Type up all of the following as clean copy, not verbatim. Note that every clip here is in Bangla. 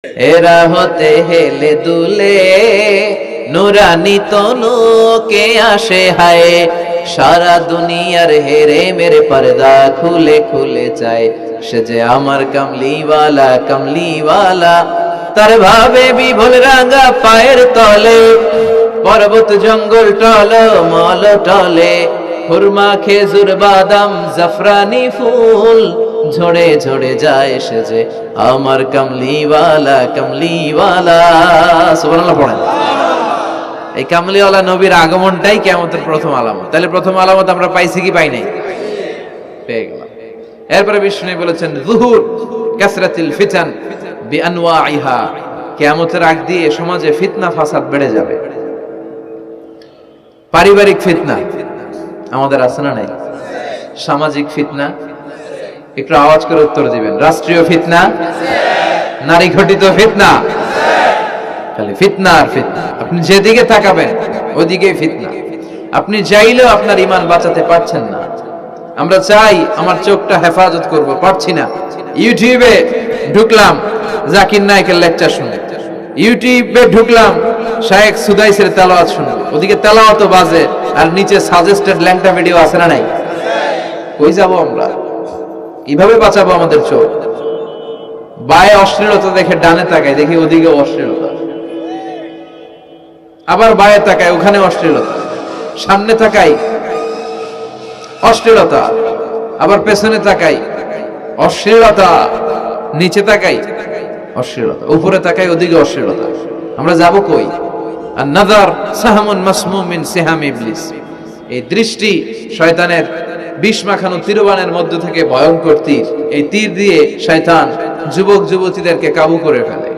এরা হতে হেলে দুলে নুরানি তনু কে আসে হায়, সারা দুনিয়ার হেরে মেরে পর্দা খুলে খুলে যায়, সে যে আমার কমলিওয়ালা কমলিওয়ালা। তার ভাবে বিভোল রাঙা পায়ের তলে, পর্বত জঙ্গল টল মল টলে, খুরমা খেজুর বাদাম জাফরানি ফুল ঝরে ঝরে যায়, সে যে আমার কমলিওয়ালা কমলিওয়ালা। সুবহানাল্লাহ পড়েন। এই কামলিওয়ালা নবীর আগমনটাই কিয়ামতের প্রথম আলামত। তাহলে প্রথম আলামত আমরা পাইছি কি পাই নাই? পেয়ে গেলাম। এরপরে বিষ্ণু বলেছেন যুহুর কাসরাতিল ফিতান বিআনওয়াইহা, কিয়ামতের আগ দিয়ে সমাজে ফিতনা ফাসাদ বেড়ে যাবে। পারিবারিক ফিতনা আমাদের আছে না নাই? সামাজিক ফিতনা, একটু আওয়াজ করে উত্তর দিবেন। রাষ্ট্রীয় ফিতনা, নারী ঘটিত ফিতনা, খালি ফিতনা আর ফিতনা। আপনি যেদিকে তাকাবেন ওদিকে ফিতনা। আপনি চাইলেও আপনার ঈমান বাঁচাতে পারছেন না। আমরা চাই আমার চোখটা হেফাজত করব, পারছি না। ইউটিউবে ঢুকলাম জাকির নায়েকের লেকচার শুনে, ইউটিউবে ঢুকলাম শায়েখ সুদাইসের তেলাওয়াত শুনে, ওদিকে তেলাওয়াতও বাজে আর নিচে সাজেস্টেড ল্যাংটা ভিডিও আছে না নাই? কই যাব আমরা? কিভাবে বাঁচাবো আমাদের চোখ? বায়ে অশ্লীলতা দেখে ডানে তাকাই, দেখি ওদিকে অশ্লীলতা, আবার বায়ে তাকাই ওখানে অশ্লীলতা, সামনে তাকাই অশ্লীলতা, আবার পেছনে তাকাই অশ্লীলতা, নিচে তাকাই অশ্লীলতা, উপরে তাকাই ওদিকে অশ্লীলতা। আমরা যাব কই? আর নাযার সাহমুন মাসমুম মিন সিহাম ইবলিস, এই দৃষ্টি শয়তানের বিষ মাখানো তীরবানের মধ্য থেকে ভয়ঙ্কর তীর। এই তীর দিয়ে শয়তান যুবক যুবতীদেরকে কাবু করে ফেলে।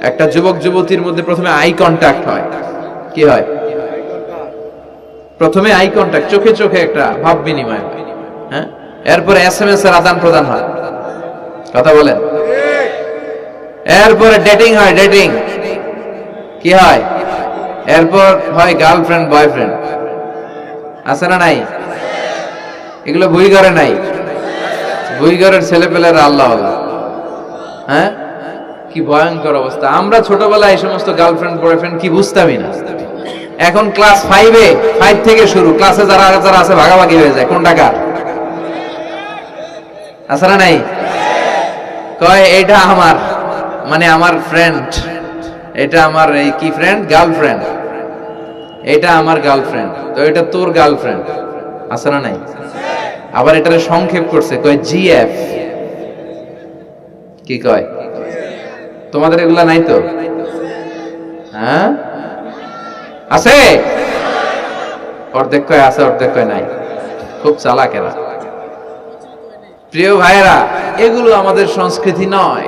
একটা যুবক যুবতীর মধ্যে প্রথমে আই কন্টাক্ট হয়। কি হয়? প্রথমে আই কন্টাক্ট, চোখে চোখে একটা ভাব বিনিময় হয়। হ্যাঁ, এরপরে এসএমএস এর আদান প্রদান হয়। কথা বলেন। এরপরে ডেটিং হয়। ডেটিং কি হয়? এরপর হয় গার্লফ্রেন্ড বয়ফ্রেন্ড। আছে না নাই? এগুলো ভুইঘরে নাই। ভুইঘরের ছেলেপেলেরা আল্লাহ আল্লাহ। হ্যাঁ, কি ভয়ঙ্কর অবস্থা। আমরা ছোটবেলায় এই সমস্ত গার্লফ্রেন্ড বয়ফ্রেন্ড কি বুঝতামই না। এখন ক্লাস 5 থেকে শুরু, ক্লাসে যারা যারা আছে ভাগাভাগি হয়ে যায় কোন টাকা। আছে না নাই? কয় এইটা আমার, মানে আমার ফ্রেন্ড, এটা আমার এই কি ফ্রেন্ড, গার্লফ্রেন্ড, এটা আমার গার্লফ্রেন্ড, তো এটা তোর গার্লফ্রেন্ড। আছে না নাই? আবার এটারে সংক্ষেপ করছে, কয় জিএফ। কি কয়? তোমাদের এগুলা নাই তো? হ্যাঁ, আছে। অর্ধেক কয় আছে, অর্ধেক কয় নাই। খুব চালাক এরা। প্রিয় ভাইরা, এগুলো আমাদের সংস্কৃতি নয়।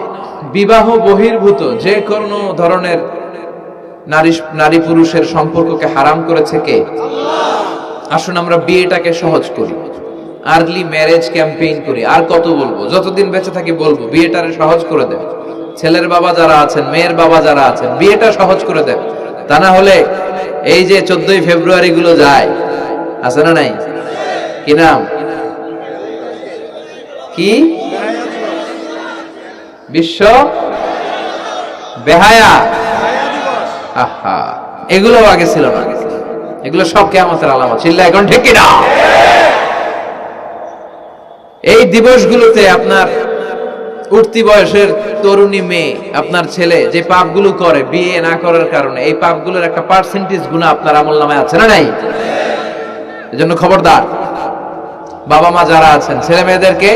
বিবাহ বহির্ভূত যে কোনো ধরনের নারী পুরুষের সম্পর্ককে হারাম করেছে কে? আসুন আমরা বিয়েটাকে সহজ করি, আর্লি ম্যারেজ ক্যাম্পেইন করি। আর কত বলবো? যতদিন বেঁচে থাকি বলবো, বিয়েটারে সহজ করে দেন। ছেলের বাবা যারা আছেন, মেয়ের বাবা যারা আছেন, বিয়েটা সহজ করে দেন। তা না হলে এই যে 14ই ফেব্রুয়ারি গুলো যায়, আছে না নাই? কি নাম? কি? বিশ্ব বেহায়া। আহা, এগুলো আগে ছিল না। এগুলো সব কিয়ামতের আলামত। চিল্লা এখন ঠিক কিনা? এই দিবসগুলোতে আপনার উঠতি বয়সের তরুণী মেয়ে, আপনার ছেলে যে পাপগুলো করে বিয়ে না করার কারণে, এই পাপগুলোর একটা পার্সেন্টেজ গুনাহ আপনার আমলনামায় আছে না নাই? এজন্য খবরদার, বাবা মা যারা আছেন ছেলে মেয়েদেরকে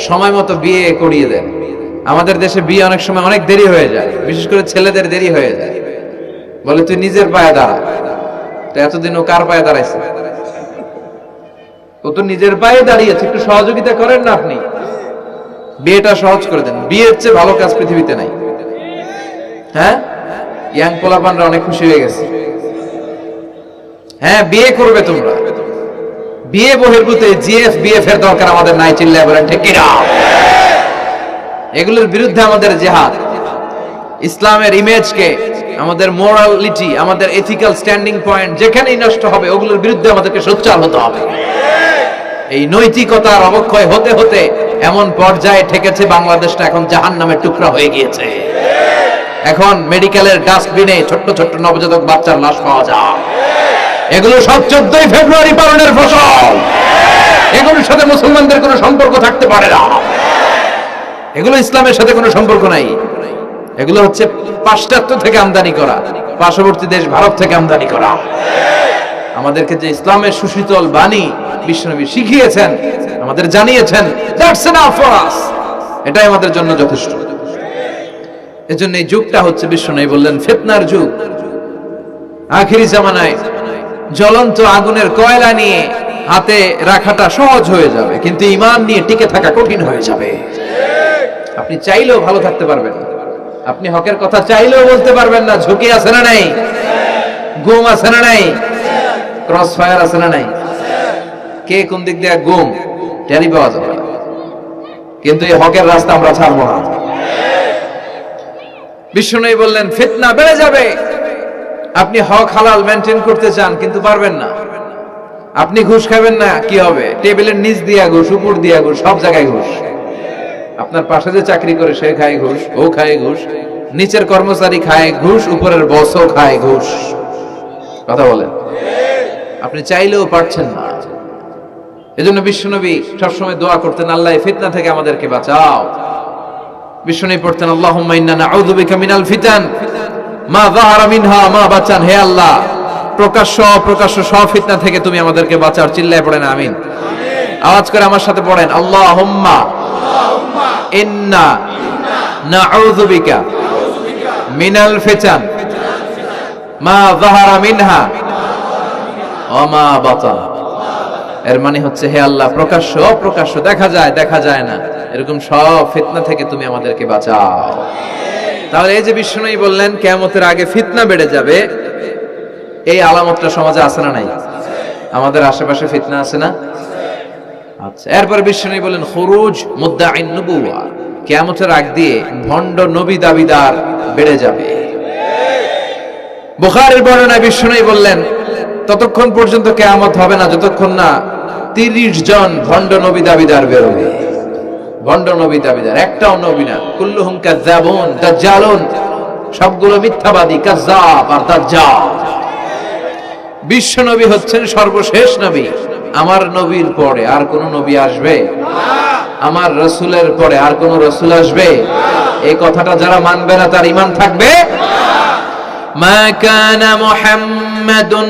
সময় মতো বিয়ে করিয়ে দেন। আমাদের দেশে বিয়ে অনেক সময় অনেক দেরি হয়ে যায়, বিশেষ করে ছেলেদের দেরি হয়ে যায়। বলে তুই নিজের পায়ে দাঁড়া। তো এতদিন ও কার পায়ে দাঁড়াইছে? ও তো নিজের পায়ে দাঁড়িয়েছে, একটু সহযোগিতা করেন না আপনি। বিয়েটা সহজ করে দেন। বিয়ের চেয়ে ভালো কাজ পৃথিবীতে নাই। হ্যাঁ, ইয়াং পোলাপানরা অনেক খুশি হয়ে গেছে। হ্যাঁ, বিয়ে করবে তোমরা। বিয়ে বহির্ভূত জিএফ বিএফ এর দরকার আমাদের নাই। চিল্লায় বলেন ঠিক কিনা? এগুলোর বিরুদ্ধে আমাদের জিহাদ। ইসলামের ইমেজকে, আমাদের মোরালিটি, আমাদের এথিক্যাল স্ট্যান্ডিং পয়েন্ট যেখানেই নষ্ট হবে, ওগুলোর বিরুদ্ধে আমাদেরকে সোচ্চার হতে হবে। এই নৈতিকতার অবক্ষয় হতে হতে এমন পর্যায়ে ঠেকেছে বাংলাদেশটা এখন জাহান্নামের টুকরা হয়ে গিয়েছে। এখন মেডিকেলের ডাস্টবিনে ছোট্ট ছোট্ট নবজাতক বাচ্চার লাশ পাওয়া যায়। এগুলো সব 14ই ফেব্রুয়ারি পালনের ফসল। এগুলোর সাথে মুসলমানদের কোনো সম্পর্ক থাকতে পারে না। এগুলো ইসলামের সাথে কোনো সম্পর্ক নাই। এগুলো হচ্ছে পাশ্চাত্য থেকে আমদানি করা, পার্শ্ববর্তী দেশ ভারত থেকে আমদানি করা। আমাদেরকে যে ইসলামের সুশীতল বাণী বিশ্বনবী শিখিয়েছেন, আমাদের জানিয়েছেন, দ্যাটস এনাফ ফর আস, এটাই আমাদের জন্য যথেষ্ট। এজন্য এই যুগটা হচ্ছে বিশ্বনবী বললেন ফিতনার যুগ। আখিরি জামানায় জ্বলন্ত আগুনের কয়লা নিয়ে হাতে রাখাটা সহজ হয়ে যাবে, কিন্তু ঈমান নিয়ে টিকে থাকা কঠিন হয়ে যাবে। আপনি চাইলেও ভালো থাকতে পারবেন না, আপনি হকের কথা চাইলেও বলতে পারবেন না। ঝুঁকি আছে না নাই? গুম আছে না নাই? ক্রস ফায়ার আছে না নাই? কে কোন দিক দিয়ে গুম টেরি পাওয়া যাবে না। কিন্তু এই হকের রাস্তা আমরা ছাড়বো না। বিশ্বনবী বললেন ফিতনা বেড়ে যাবে। আপনি হক হালাল মেনটেন করতে চান কিন্তু পারবেন না। আপনি ঘুষ খাবেন না, কি হবে? টেবিলের নিচ দিয়া ঘুষ, উপর দিয়া ঘুষ, সব জায়গায় ঘুষ। আপনার পাশে যে চাকরি করে সে খায় ঘুষ, ও খায় ঘুষ, নিচের কর্মচারী খায় ঘুষ, উপরের বসও খায় ঘুষ। কথা বলেন, আপনি চাইলেও পারছেন না। এজন্য বিশ্বনবী সবসময় দোয়া করতেন, আল্লাহ ফিতনা থেকে আমাদেরকে বাঁচাও। বিশ্বনবী পড়তেন আল্লাহুম্মা ইন্না নাউযু বিকা মিনাল ফিতান মা যাহারা মিনহা মা বাচান। হে আল্লাহ, প্রকাশ্য অপ্রকাশ্য সব ফিতনা থেকে তুমি আমাদেরকে বাঁচাও। চিল্লায় পড়েন আমিন। আওয়াজ করে আমার সাথে পড়েন আল্লাহুম্মা ইন্না নাউযু বিকা মিনাল ফিতান মা যাহারা মিনহা ওয়া মা বাতান। এর মানে হচ্ছে হে আল্লাহ, প্রকাশ্য অপ্রকাশ্য, দেখা যায় দেখা যায় না, এরকম সব ফিতনা থেকে তুমি আমাদেরকে বাঁচাও। তাহলে এই যে বিশ্বনবী বললেন কিয়ামতের আগে ফিতনা বেড়ে যাবে, এই আলামতটা সমাজে আছে না নাই? আমাদের আশেপাশে ফিতনা আছে না? আচ্ছা, এরপর বিশ্বনবী বলেন খুরুজ মুদ্দাঈন নবুওয়া, কিয়ামতের আগ দিয়ে ভণ্ড নবী দাবিদার বেড়ে যাবে। বুখারীর বর্ণনায় বিশ্বনবী বললেন ততক্ষণ পর্যন্ত কিয়ামত হবে না যতক্ষণ না 30 জন ভণ্ড নবী দাবিদার বেরোবে। ভণ্ড নবী দাবিদার, একটাও নবী না। কুল্লুহুম কাযযাবুন দাজ্জালুন, সবগুলো মিথ্যাবাদী, কাযযাব আর দাজ্জাল। বিশ্ব নবী হচ্ছেন সর্বশেষ নবী। আমার নবীর পরে আর কোন নবী আসবে? আমার রাসূলের পরে আর কোন রাসূল আসবে? এই কথাটা যারা মানবে না তার ঈমান থাকবে? মা কানা মুহাম্মাদুন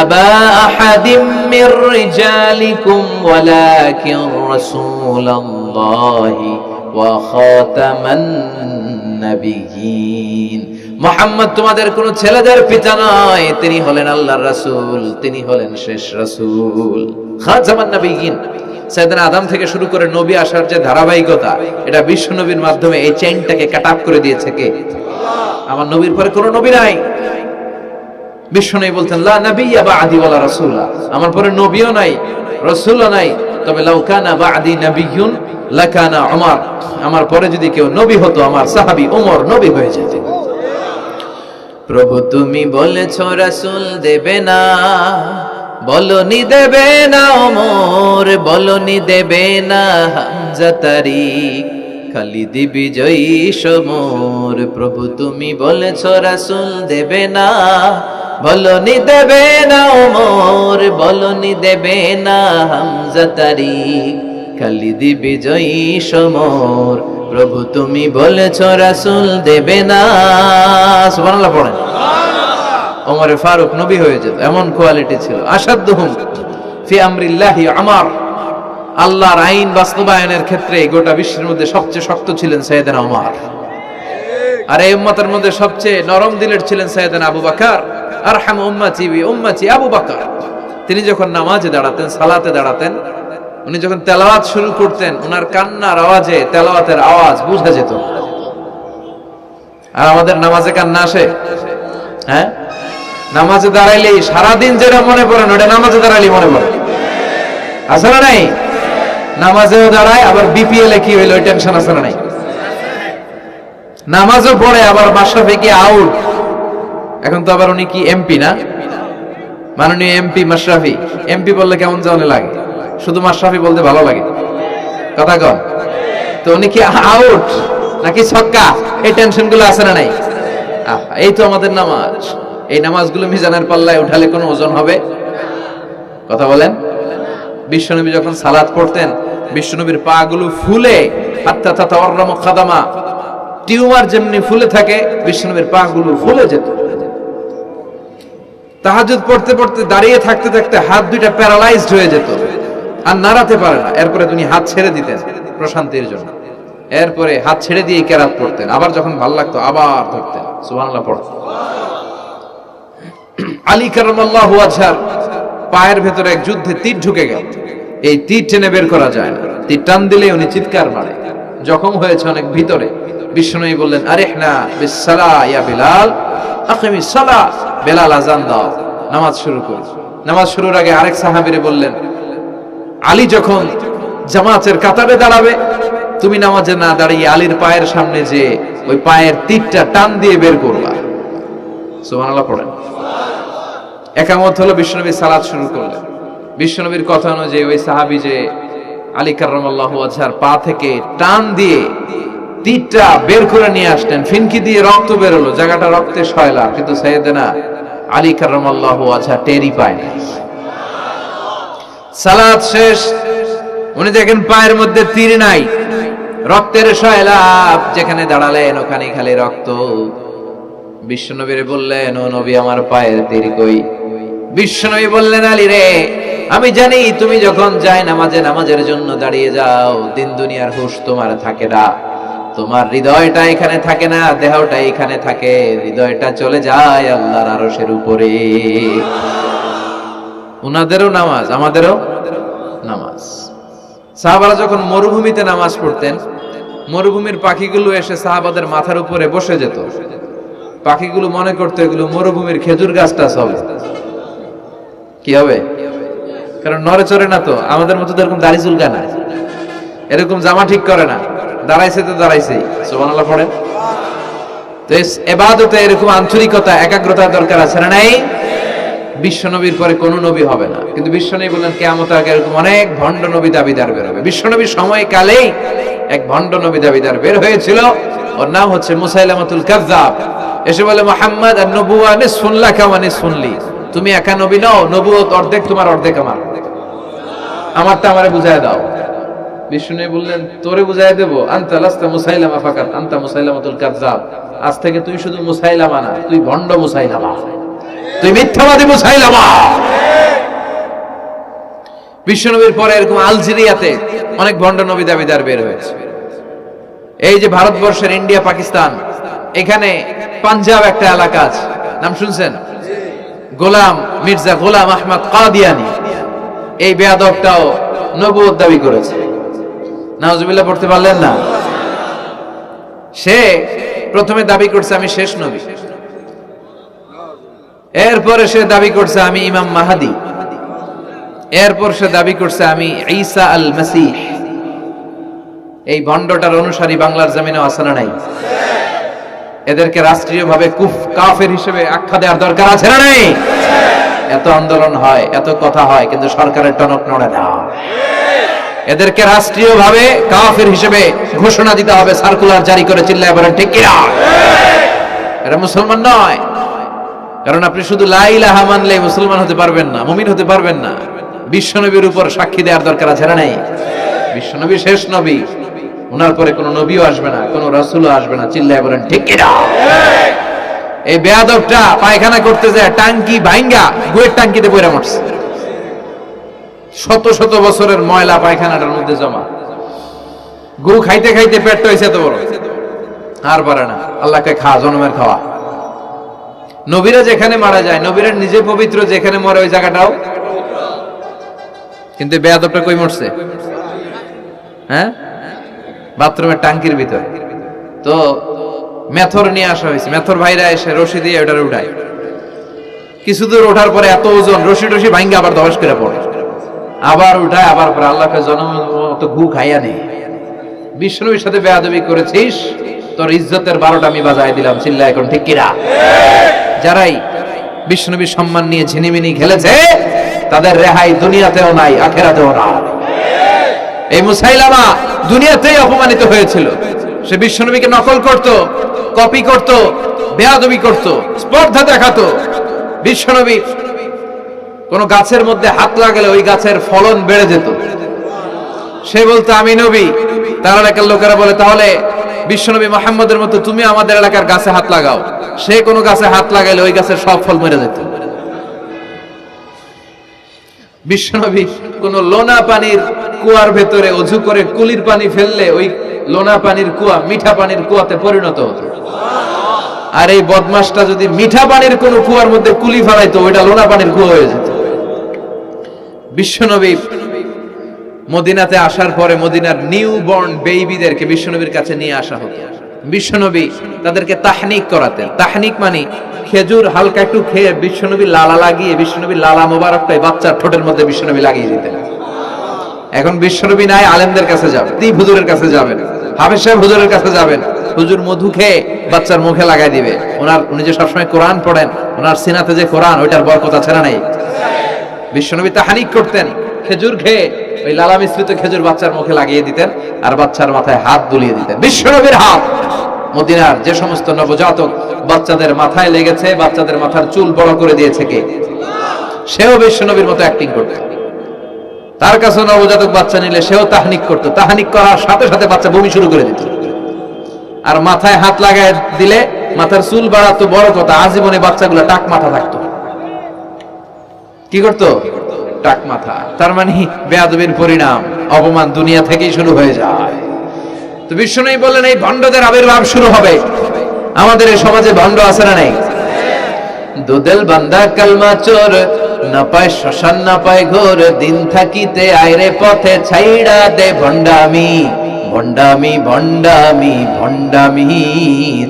আবা আহাদিম মির রিজালিকুম ওয়ালাকিন রাসূলুল্লাহি ওয়া খাতামান নাবিয়্যিন। মুহাম্মদ তোমাদের কোন ছেলেদের পিতা নয়, তিনি হলেন আল্লাহর রাসূল, তিনি হলেন শেষ রাসূল। খাতামান নাবিয়্যিন, সাইয়েদনা আদম থেকে শুরু করে নবী আসার যে ধারাবাহিকতা, এটা বিশ্ব নবীর মাধ্যমে এই চেইনটাকে কাট আপ করে দিয়েছে কে? আমার নবীর পরে কোন নবী নাই। বিশ্বনবী বলতেন লা নাবিয়্যা বা'দি ওয়ালা রাসূলা, আমার পরে নবীও নাই রাসূলও নাই, তবে লাউ কানা বা'দি নাবিয়্যুন লাকানা উমর, আমার পরে যদি কেউ নবী হতো আমার সাহাবী ওমর নবী হয়ে যেতেন। প্রভু তুমি বলেছো রাসূল দেবে না, বলনি দেবে না ওমর, বলনি দেবে না হামজা তারিক, খালিদ বিজয়ী সমর। প্রভু তুমি বলেছো রাসূল দেবে না, বলনি দেবে না ওমর, বলনি দেবে না হামজা তারিক, খালিদ বিজয়ী সমর। প্রভু তুমি বলেছো রাসূল দেবে না। সুবহানাল্লাহ পড়েন। ওমরে ফারুক নবী হয়ে যেত, এমন কোয়ালিটি ছিল। আসাদুহুম ফি আমরিল্লাহি উমর, আল্লাহর আইন বাস্তবায়নের ক্ষেত্রে গোটা বিশ্বের মধ্যে সবচেয়ে শক্ত ছিলেন সাইয়েদনা ওমর। আর এই উম্মতের মধ্যে সবচেয়ে নরম দিলের ছিলেন সাইয়েদনা আবু বকর। আরহাম উম্মতি বি উম্মতি আবু বকর। তিনি যখন নামাজে দাঁড়াতেন, সালাতে দাঁড়াতেন, উনি যখন তেলাওয়াত শুরু করতেন, ওনার কান্নার আওয়াজে তেলাওয়াতের আওয়াজ বোঝা যেত। আর আমাদের নামাজে কান্না আসে? হ্যাঁ, নামাজে দাঁড়াইলেই সারাদিন যেটা মনে পড়ে না ওটা নামাজে দাঁড়াইলেই মনে পড়ে। আছে না নাই? নামাজেও দাঁড়ায়, আবার বিপিএল এ কি হইলো ওই টেনশন আছে না নাই? নামাজও পড়ে, আবার মাশরাফি কি আউট, এখন তো আবার উনি কি এমপি না, মাননীয় এমপি মাশরাফি। এমপি বললে কেমন জানে লাগে, শুধু মাশরাফি বলতে ভালো লাগে, কথা কন। তো উনি কি আউট নাকি ছক্কা, এই টেনশন গুলো আছে না নাই? এই তো আমাদের নামাজ। এই নামাজগুলো মিজানের পাল্লায় উঠালে কোনো ওজন হবে? কথা বলেন। বিশ্বনবী যখন সালাত পড়তেন, বিশ্বনবীর পা গুলো ফুলে, হাত্তা তাতাওয়াররামু খাদামা, টিউমার যেমনি ফুলে থাকে, বিশ্বনবীর পা গুলো ফুলে যেত। তাহাজ্জুদ পড়তে পড়তে দাঁড়িয়ে থাকতে থাকতে হাত দুইটা প্যারালাইজড হয়ে যেত, আর নাড়াতে পারে না। এরপরে তিনি হাত ছেড়ে দিতেন প্রশান্তির জন্য। এরপরে হাত ছেড়ে দিয়ে কেরাত পড়তেন। আবার যখন ভালো লাগতো আবার ধরতেন, সুবহানাল্লাহ পড়তেন। আলী কারামাল্লাহু ওয়াজহার পায়ের ভেতরে এক যুদ্ধে তীর ঢুকে গেল। এই তীর টেনে বের করা যায় না, তীর টান দিলে উনি চিৎকার মারে, জখম হয়েছে অনেক ভিতরে। বিশ্বনবী বললেন, আরিহনা বিসসালাহ ইয়া বিলাল, আকিমিস সালাহ, বেলাল আযান দাও, নামাজ শুরু করো। নামাজ শুরুর আগে আরেক সাহাবীরে বললেন, আলী যখন জামাতের কাতারে দাঁড়াবে, তুমি নামাজে না দাঁড়িয়ে আলীর পায়ের সামনে যে ওই পায়ের তীরটা টান দিয়ে বের করবা। সুবহানাল্লাহ পড়েন। একামত হলো, বিশ্বনবী সালাত শুরু করলেন। বিশ্বনবীর কথা অনুযায়ী ওই সাহাবী যে আলী কাররামাল্লাহু ওয়াজহার পা থেকে টান দিয়ে তীরটা বের করে নিয়ে আসলেন, ফিনকি দিয়ে রক্ত বের হলো, জায়গাটা রক্তে সয়লা, কিন্তু সাইয়েদনা আলী কাররামাল্লাহু ওয়াজহা টেরি পায় না। সালাত শেষ, উনি দেখেন পায়ের মধ্যে তীর নাই, রক্তের সয়লাব, যেখানে দাঁড়ালেন ওখানে খালি রক্ত। বিশ্বনবীরে বললেন, ও নবী, আমার পায়ের তীর কই? বিশ্বনবী বললেন, আলী রে, আমি জানি তুমি যখন যায় নামাজের জন্য দাঁড়িয়ে যাও, দিন দুনিয়ার হুঁশ তোমার থাকে না, তোমার হৃদয়টা এখানে থাকে না, দেহটা এখানে থাকে, হৃদয়টা চলে যায় আল্লাহর আরশের উপরে। উনাদেরও নামাজ, আমাদেরও নামাজ। সাহাবারা যখন মরুভূমিতে নামাজ পড়তেন, মরুভূমির পাখিগুলো এসে সাহাবাদের মাথার উপরে বসে যেত। পাখিগুলো মনে করতো এগুলো মরুভূমির খেজুর গাছটা হবে। কি হবে? কারণ নড়ে চড়ে না তো, আমাদের মতো এরকম দাড়ি চুলকা না, এরকম জামা ঠিক করে না, দাঁড়াইছে তো দাঁড়াইছেই। সুবহানাল্লাহ পড়েন। তো ইবাদতে এরকম আন্তরিকতা, একাগ্রতার দরকার আছে না নাই? বিশ্বনবীর পরে কোন নবী হবে না, কিন্তু বিশ্বনবী বললেন কিয়ামতের আগে এরকম অনেক ভণ্ড নবী দাবিদার বের হবে। বিশ্বনবীর সময়কালেই এক ভণ্ড নবী দাবিদার বের হয়েছিল, ওর নাম হচ্ছে মুসাইলামাতুল কাযযাব। এসে বলে, মুহাম্মদ আন-নবুওয়া নিসফুন লাকা ওয়া নিসফুন লি, তুমি একা নবী নও, নবুয়ত অর্ধেক তোমার অর্ধেক আমার, আমারটা আমারে বুঝায় দাও। বিষ্ণু বললেন, তোরে বুঝাই দেবো, আনতা লাস্তা মুসাইলামা ফাকাত, আনতা মুসাইলামাতুল কাযযাব, আজ থেকে তুই শুধু মুসাইলামা না, তুই ভণ্ড মুসাইলামা, তুই মিথ্যাবাদী মুসাইলামা। বিশ্বনবীর পরে এরকম আলজেরিয়াতে অনেক ভণ্ড নবী দাবিদার বের হয়েছে। এই যে ভারতবর্ষের ইন্ডিয়া পাকিস্তান, এখানে পাঞ্জাব একটা এলাকা আছে, নাম শুনছেন? গোলাম মির্জা গোলাম আহমদ কাদিয়ানি, এই বেয়াদবটাও নবুয়ত দাবি করেছে। নাউজুবিল্লাহ পড়তে পারলেন না? সে প্রথমে দাবি করছে আমি শেষ নবী, এরপরে সে দাবি করছে আমি ইমাম মাহাদি, এরপর সে দাবি করছে আমি ঈসা আল মাসীহ। এই ভণ্ডটার অনুসারী বাংলার জমিনে আছে না নাই? এদেরকে রাষ্ট্রীয়ভাবে কাফের হিসেবে আখ্যা দেওয়ার দরকার আছে না নাই? এত আন্দোলন হয়, এত কথা হয়, কিন্তু সরকারের টনক নড়ে না। এদেরকে রাষ্ট্রীয়ভাবে কাফের হিসেবে ঘোষণা দিতে হবে, সার্কুলার জারি করে চিল্লায় বলেন ঠিক কিনা? এরা মুসলমান নয়। কারণ আপনি শুধু লা ইলাহা মানলে মুসলমান হতে পারবেন না, মুমিন হতে পারবেন না। বিশ্বনবীর উপর সাক্ষী দেওয়ার দরকার আছে না নাই? বিশ্বনবী শেষ নবী, ওনার পরে কোন নবীও আসবে না, কোন রাসূলও আসবে না, চিল্লায় বলেন ঠিক কিনা? এই বেয়াদবটা পায়খানা করতে যায় টাঙ্কি ভাঙ্গা গুয়ের টাঙ্কিতে পড়ে মরছে। শত শত বছরের ময়লা পায়খানাটার মধ্যে জমা, গু খাইতে খাইতে পেটটা হয়েছে এত বড়, আর পারে না। আল্লাহকে খা, জনমের খাওয়া। নবীরা যেখানে মারা যায়, নবীরা নিজে পবিত্র, যেখানে মরে ওই জায়গাটাও, কিন্তু বেয়াদবটা কই মরছে? হ্যাঁ, বাথরুমের টাঙ্কির ভিতর। তো মেথর নিয়ে আসা হয়েছে, মেথর ভাইরা এসে রশি দিয়ে ওটার উঠায়। কিছু দূর ওঠার পরে এত ওজন, রশি টশি ভাঙ্গে আবার ধস করে পড়ে, আবার উঠায়, আবার পরে আল্লাহকে জনমের মতো গু খাইয়া নেই। বিষ্ণুর সাথে বেয়াদবি করেছিস, তোর ইজ্জতের 12টা আমি বাজায় দিলাম, চিল্লা এখন ঠিক কিনা? যারাই বিষ্ণুবীর সম্মান নিয়ে ঝিনিমিনি খেলেছে, তাদের রেহাই দুনিয়াতেও নাই, আখেরাতেও না। এই মুসাইলামা দুনিয়াতেই অপমানিত হয়েছিল, সে বিশ্বনবীকে নকল করত, কপি করত, বেয়াদবি করত, স্পর্ধা দেখাতো। বিশ্বনবী কোন গাছের মধ্যে হাত লাগালে ওই গাছের ফলন বেড়ে যেত। সে বলতো আমি নবী। তার এলাকার লোকেরা বলে তাহলে বিশ্বনবী মুহাম্মদের মতো তুমি আমাদের এলাকার গাছে হাত লাগাও। সে কোন গাছে হাত লাগালে ওই গাছের সব ফল মরে যেত। বিশ্বনবী কোন লোনা পানির কুয়ার ভেতরে অজু করে কুলির পানি ফেললে ওই লোনা পানির কুয়া মিঠা পানির কুয়াতে পরিণত হতো। আর এই বদমাসটা যদি মিঠা পানির কোন কুয়ার মধ্যে কুলি ফেলাইতো ওইটা লোনা পানির কুয়া হয়ে যেত। বিশ্বনবী মদিনাতে আসার পরে মদিনার নিউ বর্ন বেবিদেরকে বিশ্বনবীর কাছে নিয়ে আসা হতো। বিশ্বনবী তাদেরকে তাহনিক করাতেন। তাহনিক মানে খেজুর হালকা একটু খেয়ে বিশ্বনবী লালা লাগিয়ে বিশ্বনবী লালা মোবারকটাই বাচ্চার ঠোঁটের মধ্যে বিশ্বনবী লাগিয়ে দিতেন। এখন বিশ্বনবী নাই, আলেমদের কাছে যাবেন, হুজুরের কাছে যাবেন, হাফেজ সাহেব হুজুরের কাছে যাবেন, হুজুর মধু খেয়ে বাচ্চার মুখে লাগাই দিবে। উনি যে সবসময় কোরআন পড়েন, ওনার সিনাতে যে কোরআন ওইটার বরকত আছে না নাই? বিশ্বনবী তাহনিক করতেন, খেজুর খেয়ে ওই লালা মিশ্রিত খেজুর বাচ্চার মুখে লাগিয়ে দিতেন আর বাচ্চার মাথায় হাত বুলিয়ে দিতেন। বিশ্বনবীর হাত মদিনার যে সমস্ত নবজাতক বাচ্চাদের মাথায় লেগেছে, বাচ্চাদের মাথার চুল বড় করে দিয়েছে কে? সেও বিশ্বনবীর মতো অ্যাক্টিং করত। তার কাছে নবজাতক বাচ্চা নিলে সেও তাহনিক করত। তাহনিক করার সাথে সাথে বাচ্চা বমি শুরু করে দিত। আর মাথায় হাত লাগায় দিলে মাথার চুল বাড়াতো, বড় কথা আজীবনে বাচ্চাগুলো টাক মাথা থাকতো। কি করতো? টাক মাথা। তার মানে বেয়াদবির পরিণাম, অপমান দুনিয়া থেকেই শুরু হয়ে যায়। তো বিশ্বনবী বললেন এই ভণ্ডদের আবির্ভাব শুরু হবে। আমাদের এই সমাজে ভণ্ড আছে না নেই? দুদেল বান্দা কালমা চোর, না পায় শ্মশান না পায় ঘোর, দিন থাকিতে আইরে পথে ছাইড়া দে ভণ্ডামি, ভণ্ডামি ভণ্ডামি ভণ্ডামি,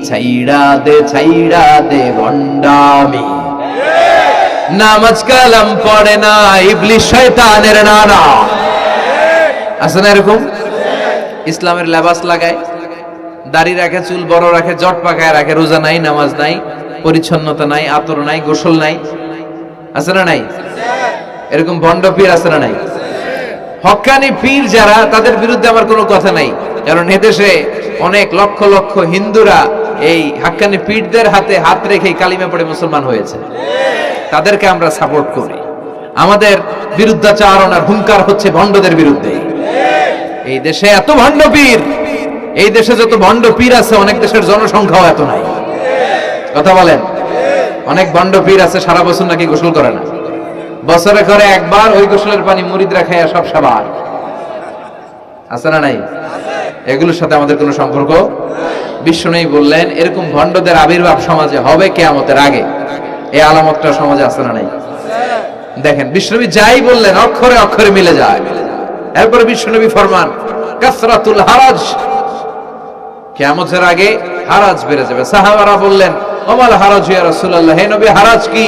ছাইড়া দে ভণ্ডামি। নামাজ কালাম পড়ে না, ইবলিস শয়তানের নানা। আছে না এরকম? ইসলামের লেবাস লাগায়, দাড়ি রাখে, চুল বড় রাখে, জট পাকায় রাখে, রোজা নাই, নামাজ নাই, পরিচ্ছন্নতা নাই, আতর নাই, গোসল নাই। আছে না নাই? এরকম ভণ্ড পীর আছে না নাই? হক্কানি পীর যারা, তাদের বিরুদ্ধে আমার কোনো কথা নাই, কারণ এদেশে অনেক লক্ষ লক্ষ হিন্দুরা এই হক্কানি পীরদের হাতে হাত রেখে কালিমা পড়ে মুসলমান হয়েছে। তাদেরকে আমরা সাপোর্ট করি। আমাদের বিরুদ্ধাচারণ আর হুঙ্কার হচ্ছে ভণ্ডদের বিরুদ্ধে। এই দেশে এত ভণ্ড পীর, এই দেশে যত ভণ্ড পীর আছে অনেক দেশের জনসংখ্যাও এত নাই। কথা বলেন? অনেক ভণ্ড পীর আছে সারা বছর নাকি গোসল করে না, বছরে করে একবার, ওই গোসলের পানি মুরিদরা খায় সব সাবার। আছে না নাই? এগুলোর সাথে আমাদের কোনো সম্পর্ক। বিশ্বনবী বললেন এরকম ভণ্ডদের আবির্ভাব সমাজে হবে কিয়ামতের আগে। এই আলামতটা সমাজে আছে না নাই? দেখেন বিশ্বনবী যাই বললেন অক্ষরে অক্ষরে মিলে যায়। এরপরে বিশ্বনবী ফরমান কাসরাতুল হারাজ, কিয়ামতের আগে হারাজ বেড়ে যাবে। সাহাবারা বললেন ওমাল হারাজ ইয়া রাসূলুল্লাহ, হে নবী হারাজ কি?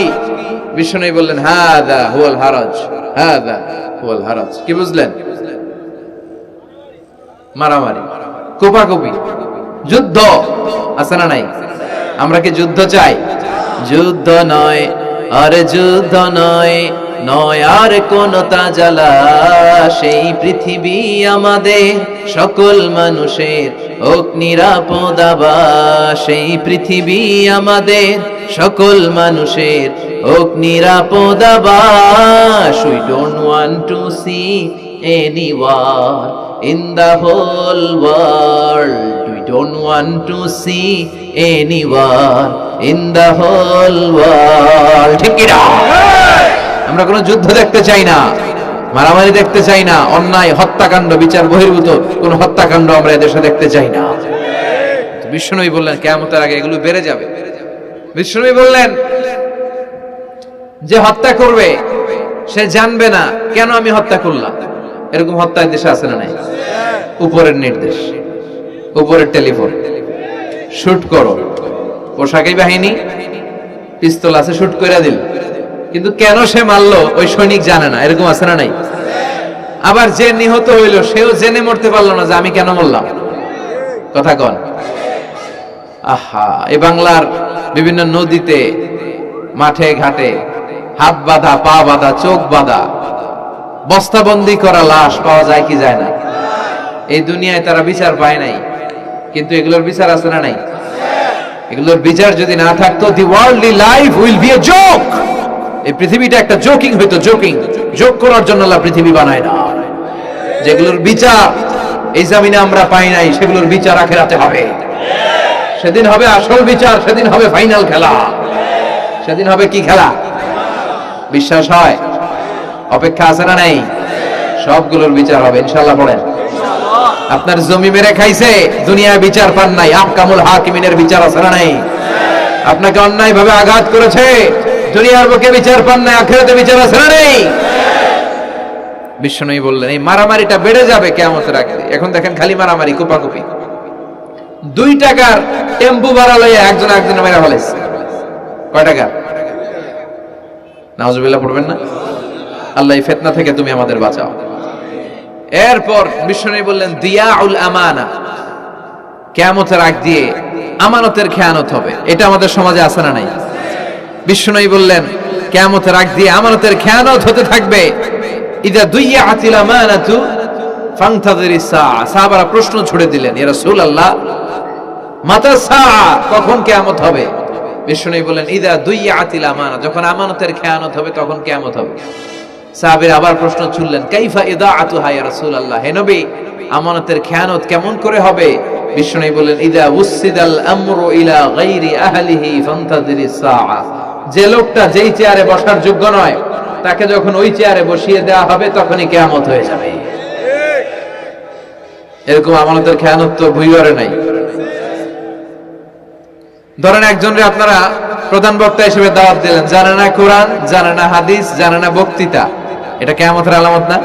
বিশ্বনবী বললেন হাদা হুয়াল হারাজ, হাদা হুয়াল হারাজ। কি বুঝলেন? মারামারি, কোপাকুপি, যুদ্ধ। আছে না নাই? আমরা কি যুদ্ধ চাই? যুদ্ধ নয় আর যুদ্ধ নয়, নয় আর কোন তাজালা, সেই পৃথিবী আমাদের সকল মানুষের হোক নিরাপদ আবাস, সেই পৃথিবী আমাদের সকল মানুষের হোক নিরাপদ আবাস। We don't want to see any war in the whole world. We don't want to see any war in the whole world. ঠিক কি না? আমরা কোনো যুদ্ধ দেখতে চাই না, মারামারি দেখতে চাই না, অন্যায় হত্যাকাণ্ড, বিচার বহির্ভূত কোন হত্যাকাণ্ড আমরা এদেশে দেখতে চাই না। বিশ্বনবী বললেন কিয়ামতের আগে এগুলো বেড়ে যাবে। বিশ্বনবী বললেন যে হত্যা করবে সে জানবে না কেন আমি হত্যা করলাম। এরকম হত্যা দেশে আছে না নাই? উপরের নির্দেশ, উপরের টেলিফোন, শুট করো, পোশাকি বাহিনী পিস্তল আছে, শুট করে দিল, কিন্তু কেন সে মারলো ওই সৈনিক জানে না। এরকম আছে না নাই? আবার যে নিহত হইল সেও জেনে মরতে পারলো না যে আমি কেন মরলাম। কথা কন? আহা, এই বাংলার বিভিন্ন নদীতে, মাঠে ঘাটে হাত বাঁধা, পা বাঁধা, চোখ বাঁধা, বস্তাবন্দি করা লাশ পাওয়া যায় কি যায় না? এই দুনিয়ায় তারা বিচার পায় নাই, কিন্তু এগুলোর বিচার আছে না নাই? এগুলোর বিচার যদি না থাকতো, the worldly life will be a joke. এই পৃথিবীটা একটা জোকিং হইতো, জোকিং। জোক করার জন্য আল্লাহ পৃথিবী বানায় না। যেগুলোর বিচার এই জমিনে আমরা পাই নাই, সেগুলোর বিচার আখিরাতে হবে। সেদিন হবে আসল বিচার, সেদিন হবে ফাইনাল খেলা। সেদিন হবে কি খেলা? বিশ্বাস হয়? অপেক্ষা আছে না নাই? সবগুলোর বিচার হবে ইনশাআল্লাহ। পড়েন, আপনার জমি মেরে খাইছে, দুনিয়ায় বিচার পান নাই, আহকামুল হাকিমিনের বিচার আছে না নাই? আপনাকে অন্যায় ভাবে আঘাত করেছে, দুনিয়ার বুকে বিচার পান নাই, আখিরাতে বিচার আছে না নাই? বিশ্বনবী বললেন এই মারামারিটা বেড়ে যাবে কিয়ামতের আগে। এখন দেখেন খালি মারামারি, কোপাকুপি। 2 টাকার টেম্পু ভাড়া লইয়া একজন একজনের মেরে ফেলেছে। কয় টাকা? নাউজুবিল্লাহ পড়বেন না? আল্লাহ এই ফিতনা থেকে তুমি আমাদের বাঁচাও। এরপর বিশ্বনবী বললেন দিয়াউল আমানা, কিয়ামতের আগ দিয়ে আমানতের খেয়ানত হবে। এটা আমাদের সমাজে আছে না নাই? বিশ্বনবী বললেন কিয়ামতের আগ দিয়ে আমানতের খেয়ানত হতে থাকবে। ইদা দুইয়াতিল আমানাতু ফান্তাযিরিস সাআ। সাহাবারা প্রশ্ন ছুড়ে দিলেন, ইয়া রাসূলুল্লাহ মাতা সাআ, কখন কিয়ামত হবে? বিশ্বনবী বললেন ইদা দুইয়াতিল আমানা, যখন আমানতের খেয়ানত হবে তখন কিয়ামত হবে। সাহাবীরা আবার প্রশ্ন ছুড়লেন, কাইফা ইদাআতুহা ইয়া রাসূলুল্লাহ, হে নবী আমানতের খেয়ানত কেমন করে হবে? বিশ্বনবী বললেন ইদা উসিদাল আমরু ইলা গায়রি আহলিহি ফান্তাযিরিস সাআ, যে লোকটা যেই চেয়ারে বসার যোগ্য নয় তাকে যখন ওই চেয়ারে বসিয়ে দেওয়া হবে তখনই কিয়ামত হয়ে যাবে। এরকম আমানতের খেয়ানত তো ভুইয়ারে নাই। ধরেন একজনরে আপনারা প্রধান বক্তা হিসেবে দাওয়াত দিলেন, জানে না কোরআন, জানে না হাদিস, জানে না বক্তৃতা, এটা কিয়ামতের আলামত না?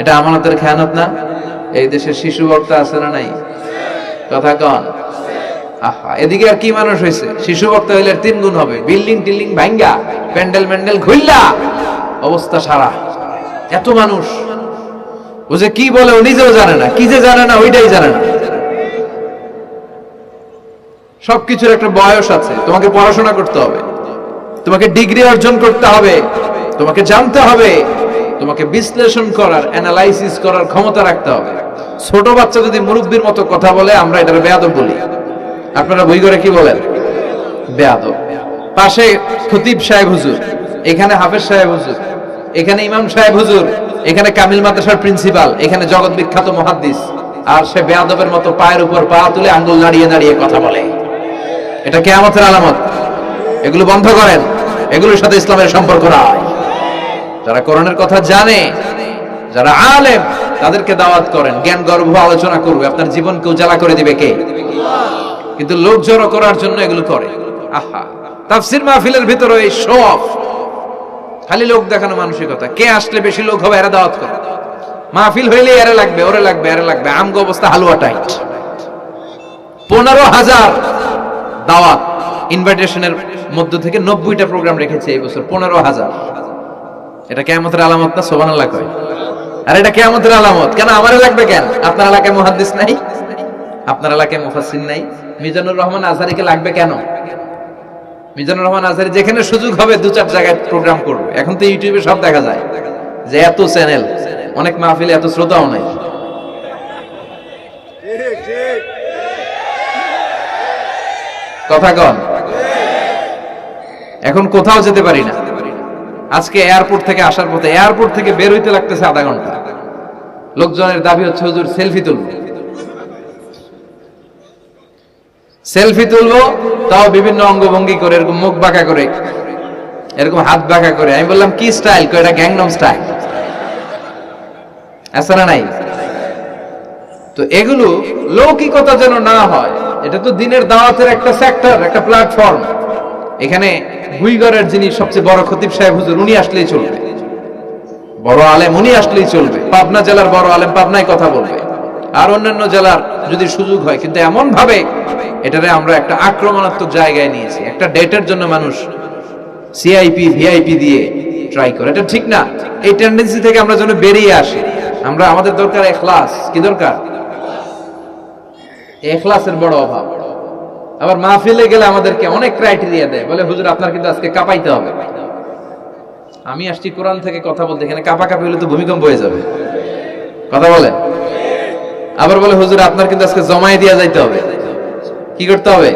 এটা আমানতের খেয়ানত না? এই দেশে শিশু বক্তা আছে না নাই? কথা কন। আহা, এদিকে আর কি মানুষ হয়েছে? শিশু বক্তা হইলে 3 গুণ হবে, বিল্ডিং টিল্ডিং ভাঙ্গা, প্যান্ডেল ম্যান্ডেল ঘুরলা, অবস্থা সারা। এত মানুষ ও যে কি বলে ও নিজেও জানে না, কি যে জানে না ওইটাই জানে না। সবকিছুর একটা বয়স আছে। তোমাকে পড়াশোনা করতে হবে, তোমাকে ডিগ্রি অর্জন করতে হবে, তোমাকে জানতে হবে, তোমাকে বিশ্লেষণ করার, অ্যানালাইসিস করার ক্ষমতা রাখতে হবে। ছোট বাচ্চা যদি মুরব্বির মতো কথা বলে আমরা এটা বেয়াদব বলি। আপনারা বই করে কি বলেন? বেয়াদব। পাশে খতিব সাহেব হুজুর, এখানে হাফেজ সাহেব হুজুর, এখানে ইমাম সাহেব হুজুর, এখানে কামিল মাদ্রাসার প্রিন্সিপাল, এখানে জগৎ বিখ্যাত মুহাদ্দিস, আর সে বেয়াদবের মতো পায়ের উপর পা তুলে আঙ্গুল নাড়িয়ে নাড়িয়ে কথা বলে। এটা কিয়ামতের আলামত। এগুলো বন্ধ করেন, এগুলোর সাথে ইসলামের সম্পর্ক নাই। যারা কোরআনের কথা জানে, যারা আলেম, তাদেরকে দাওয়াত করেন, জ্ঞান গর্ভ আলোচনা করবে, আপনার জীবনকে উজালা করে দিবে কে? কিন্তু লোক জড়ো করার জন্য এগুলো করে। আহা, তাফসীর মাহফিলের ভিতরে এই শো অফ, খালি লোক দেখানো মানসিকতা। কে আসলে বেশি লোক হবে এরা দাওয়াত করে। মাহফিল হইলে এরা লাগবে, ওরে লাগবে, এরা লাগবে। আমগো অবস্থা হালুয়া টাইট। 15,000 দাওয়াত ইনভাইটেশনের মধ্য থেকে 90টা প্রোগ্রাম রেখেছে এই বছর। 15,000। এটা কিয়ামতের আলামত না? সুবহানাল্লাহ কয়। আর এটা কিয়ামতের আলামত কেন? আমারে লাগবে কেন? আপনার এলাকায় মুহাদ্দিস নাই? আপনার এলাকায় মুফাসসির নাই? মিজানুর রহমান আজহারীকে লাগবে কেন? মিজানুর রহমান আজহারী যেখানে সুযোগ হবে 2-4 জায়গায় প্রোগ্রাম করবে। এখন তো ইউটিউবে সব দেখা যায় যে এত চ্যানেল, অনেক মাহফিলে এত শ্রোতাও নাই। কথা কন। এখন কোথাও যেতে পারি না। আজকে এয়ারপোর্ট থেকে আসার পথে, এয়ারপোর্ট থেকে বের হইতে লাগতেছে আধা ঘন্টা। লোকজনের দাবি হচ্ছে হুজুর সেলফি তুলবো। সেলফি তুলবো তাও বিভিন্ন অঙ্গভঙ্গি করে, এরকম মুখ বাঁকা করে, এরকম হাত বাঁকা করে। আমি বললাম কি স্টাইল? কয় এটা গ্যাংনম স্টাইল। আছে না নাই? তো এগুলো লৌকিকতা যেন না হয়। এটা তো দিনের দাওয়াতের একটা সেক্টর, একটা প্ল্যাটফর্ম। এখানে গুইগরের যিনি সবচেয়ে বড় খতিব সাহেব হুজুর, উনি আসলেই চলবে। বড় আলেম উনি আসলেই চলবে। পাবনা জেলার বড় আলেম পাবনায় কথা বলবে, আর অন্যান্য জেলার যদি সুযোগ হয়। কিন্তু এমন ভাবে এটারে আমরা একটা আক্রমণাত্মক জায়গায় নিয়েছি। একটা ডেটের জন্য মানুষ সিআইপি ভিআইপি দিয়ে ট্রাই করে, এটা ঠিক না। এই টেন্ডেন্সি থেকে আমরা যেন বেরিয়ে আসি। আমরা, আমাদের দরকার ইখলাস। কি দরকার? ইখলাসের বড় অভাব। আবার মাহফিলে গেলে আমাদেরকে অনেক ক্রাইটেরিয়া দেয়, বলে হুজুর আপনার কিন্তু আজকে কাঁপাইতে হবে। আমি আসছি কোরআন থেকে কথা বলতে, এখানে কাঁপাকাঁপি হলে তো ভূমিকম্প হয়ে যাবে। কথা বলে আবার বলে হুজুর আপনার কিন্তু আজকে জমাই দিয়া যাইতে হবে। কি করতে হবে?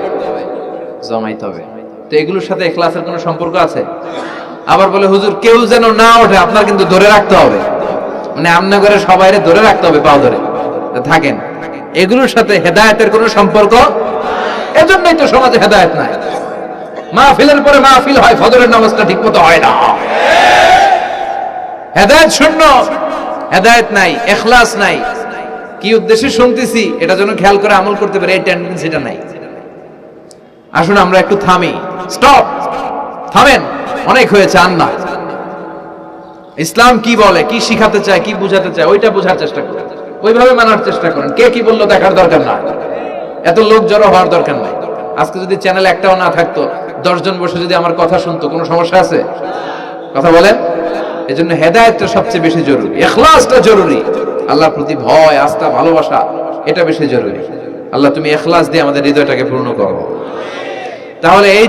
জমাইতে হবে। তো এগুলোর সাথে ইখলাসের কোনো সম্পর্ক আছে? আবার বলে হুজুর কেউ যেন না ওঠে, আপনার কিন্তু ধরে রাখতে হবে, মানে আমনা করে সবাইরে ধরে রাখতে হবে, পাও ধরে থাকেন। এগুলোর সাথে হেদায়েতের কোনো সম্পর্ক? এজন্যই তো সমাজে হেদায়েত নাই। মাহফিলের পরে মাহফিল হয়, ফজরের নামাজটা ঠিকমতো হয় না। হেদায়েত শূন্য, হেদায়েত নাই, ইখলাস নাই। কি উদ্দেশ্যে শুনতেছি এটা যেন খেয়াল করে আমল করতে পারে, এই টেন্ডেন্সিটা নাই। আসুন আমরা একটু থামি, স্টপ, থামেন, অনেক হয়েছে। আন্না ইসলাম কি বলে, কি শিখাতে চায়, কি বুঝাতে চায়, ওইটা বোঝার চেষ্টা করেন, ওইভাবে মানার চেষ্টা করেন। কে কি বললো দেখার দরকার না, এত লোক জড়ো হওয়ার দরকার নাই। আজকে যদি চ্যানেল একটাও না থাকতো, 10 জন বসে যদি আমার কথা শুনতো, কোনো সমস্যা আছে? কথা বলেন। এজন্য হেদায়েতটা সবচেয়ে বেশি জরুরি, ইখলাসটা জরুরি, আল্লাহর প্রতি ভয়, আস্থা, ভালোবাসা, এটা বেশি জরুরি। আল্লাহ তুমি ইখলাস দিয়ে আমাদের হৃদয়টাকে পূর্ণ করো। তাহলে এই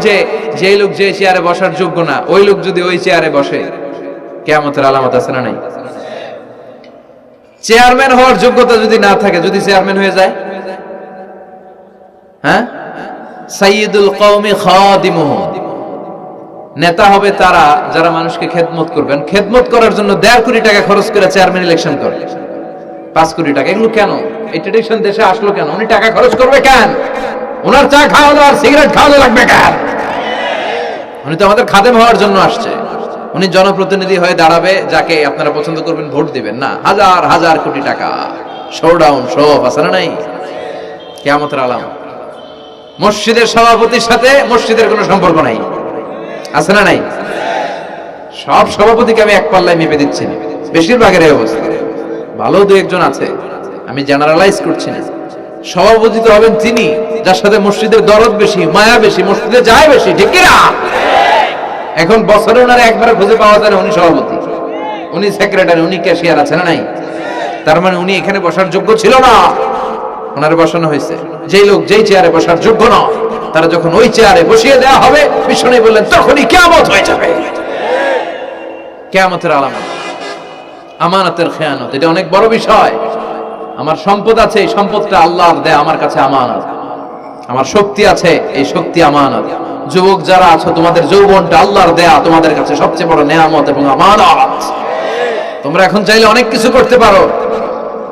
যে লোক যে চেয়ারে বসার যোগ্য না, ওই লোক যদি ওই চেয়ারে বসে, কিয়ামতের আলামত আছে না নাই? চেয়ারম্যান হওয়ার যোগ্যতা যদি না থাকে, যদি চেয়ারম্যান হয়ে যায়, হ্যাঁ, সাইয়্যিদুল কওমি খাদিমুহুম, নেতা হবে তারা যারা মানুষকে খেদমত করবেন। খেদমত করার জন্য 1.5 কোটি টাকা খরচ করে চেয়ারম্যান ইলেকশন করে, 5 কোটি টাকা। এগুলো কেন? এই ট্রেডিশন দেশে আসলো কেন? উনি টাকা খরচ করবে কেন? ওনার চা খাওয়ানো আর সিগারেট খাওয়ানো লাগবে কেন? উনি তো আমাদের খাদেম হওয়ার জন্য আসছে। উনি জনপ্রতিনিধি হয়ে দাঁড়াবে, যাকে আপনারা পছন্দ করবেন ভোট দিবেন না। হাজার হাজার কোটি টাকা, শোডাউন, শো অফ আছে না নাই? কিয়ামতের আলামত। মসজিদের সভাপতির সাথে মসজিদের কোনো সম্পর্ক নাই, আছে না নাই? সব সভাপতিকে আমি এক পাল্লায় মেপে দিচ্ছি না, বেশিরভাগের এই অবস্থা। ভালো দু একজন আছে, আমি জেনারেলাইজ করছি না। সভাপতি তো হবেন তিনি যার সাথে মসজিদের দরদ বেশি, মায়া বেশি, মসজিদে যায় বেশি, ঠিক কিনা? এখন বছরে ওনারা একবারে খুঁজে পাওয়া যায় না, উনি সভাপতি, উনি সেক্রেটারি, উনি ক্যাশিয়ার, আছে না নাই? তার মানে উনি এখানে বসার যোগ্য ছিল না, ওনারে বসানো হয়েছে। যেই লোক যেই চেয়ারে বসার যোগ্য না, তারা যখন ওই চেয়ারে বসিয়ে দেওয়া হবে, বিষ্ণু বললেন তখনই কিয়ামত হয়ে যাবে। কিয়ামতের আলামত আমানতের খেয়ানত, এটা অনেক বড় বিষয়। আমার সম্পদ আছে, এই সম্পদটা আল্লাহর দেয়া, আমার কাছে আমানত। আমার শক্তি আছে, এই শক্তি আমানত। যুবক যারা আছো, তোমাদের যৌবনটা আল্লাহর দেয়া, তোমাদের কাছে সবচেয়ে বড় নেয়ামত এবং আমানত। তোমরা এখন চাইলে অনেক কিছু করতে পারো।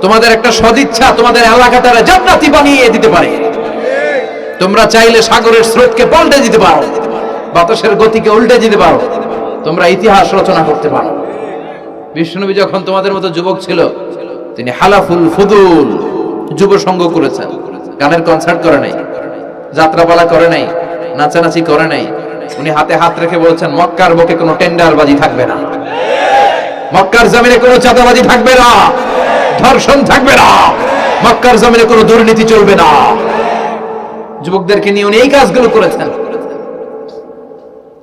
তোমাদের একটা সদিচ্ছা তোমাদের এলাকাটারে জান্নাতি বানিয়ে দিতে পারে। তোমরা চাইলে সাগরের স্রোতকে পাল্টে দিতে পারো, বাতাসের গতিকে উল্টে দিতে পারো, তোমরা ইতিহাস রচনা করতে পারো। বিশ্বনবী যখন তোমাদের মতো যুবক ছিল, তিনি হালাফুল ফুদুল যুব সংঘ করেছেন। গানের কনসার্ট করে নাই, যাত্রাপালা করে নাই, নাচানাচি করে নাই। উনি হাতে হাত রেখে বলেছেন, মক্কার বুকে কোনো টেন্ডারবাজি থাকবে না, মক্কার জমিনে কোনো চাঁদাবাজি থাকবে না, ধর্ষণ থাকবে না, মক্কার জমিনে কোনো দুর্নীতি চলবে না। যুবকদেরকে নিয়ে উনি এই কাজগুলো করেছেন।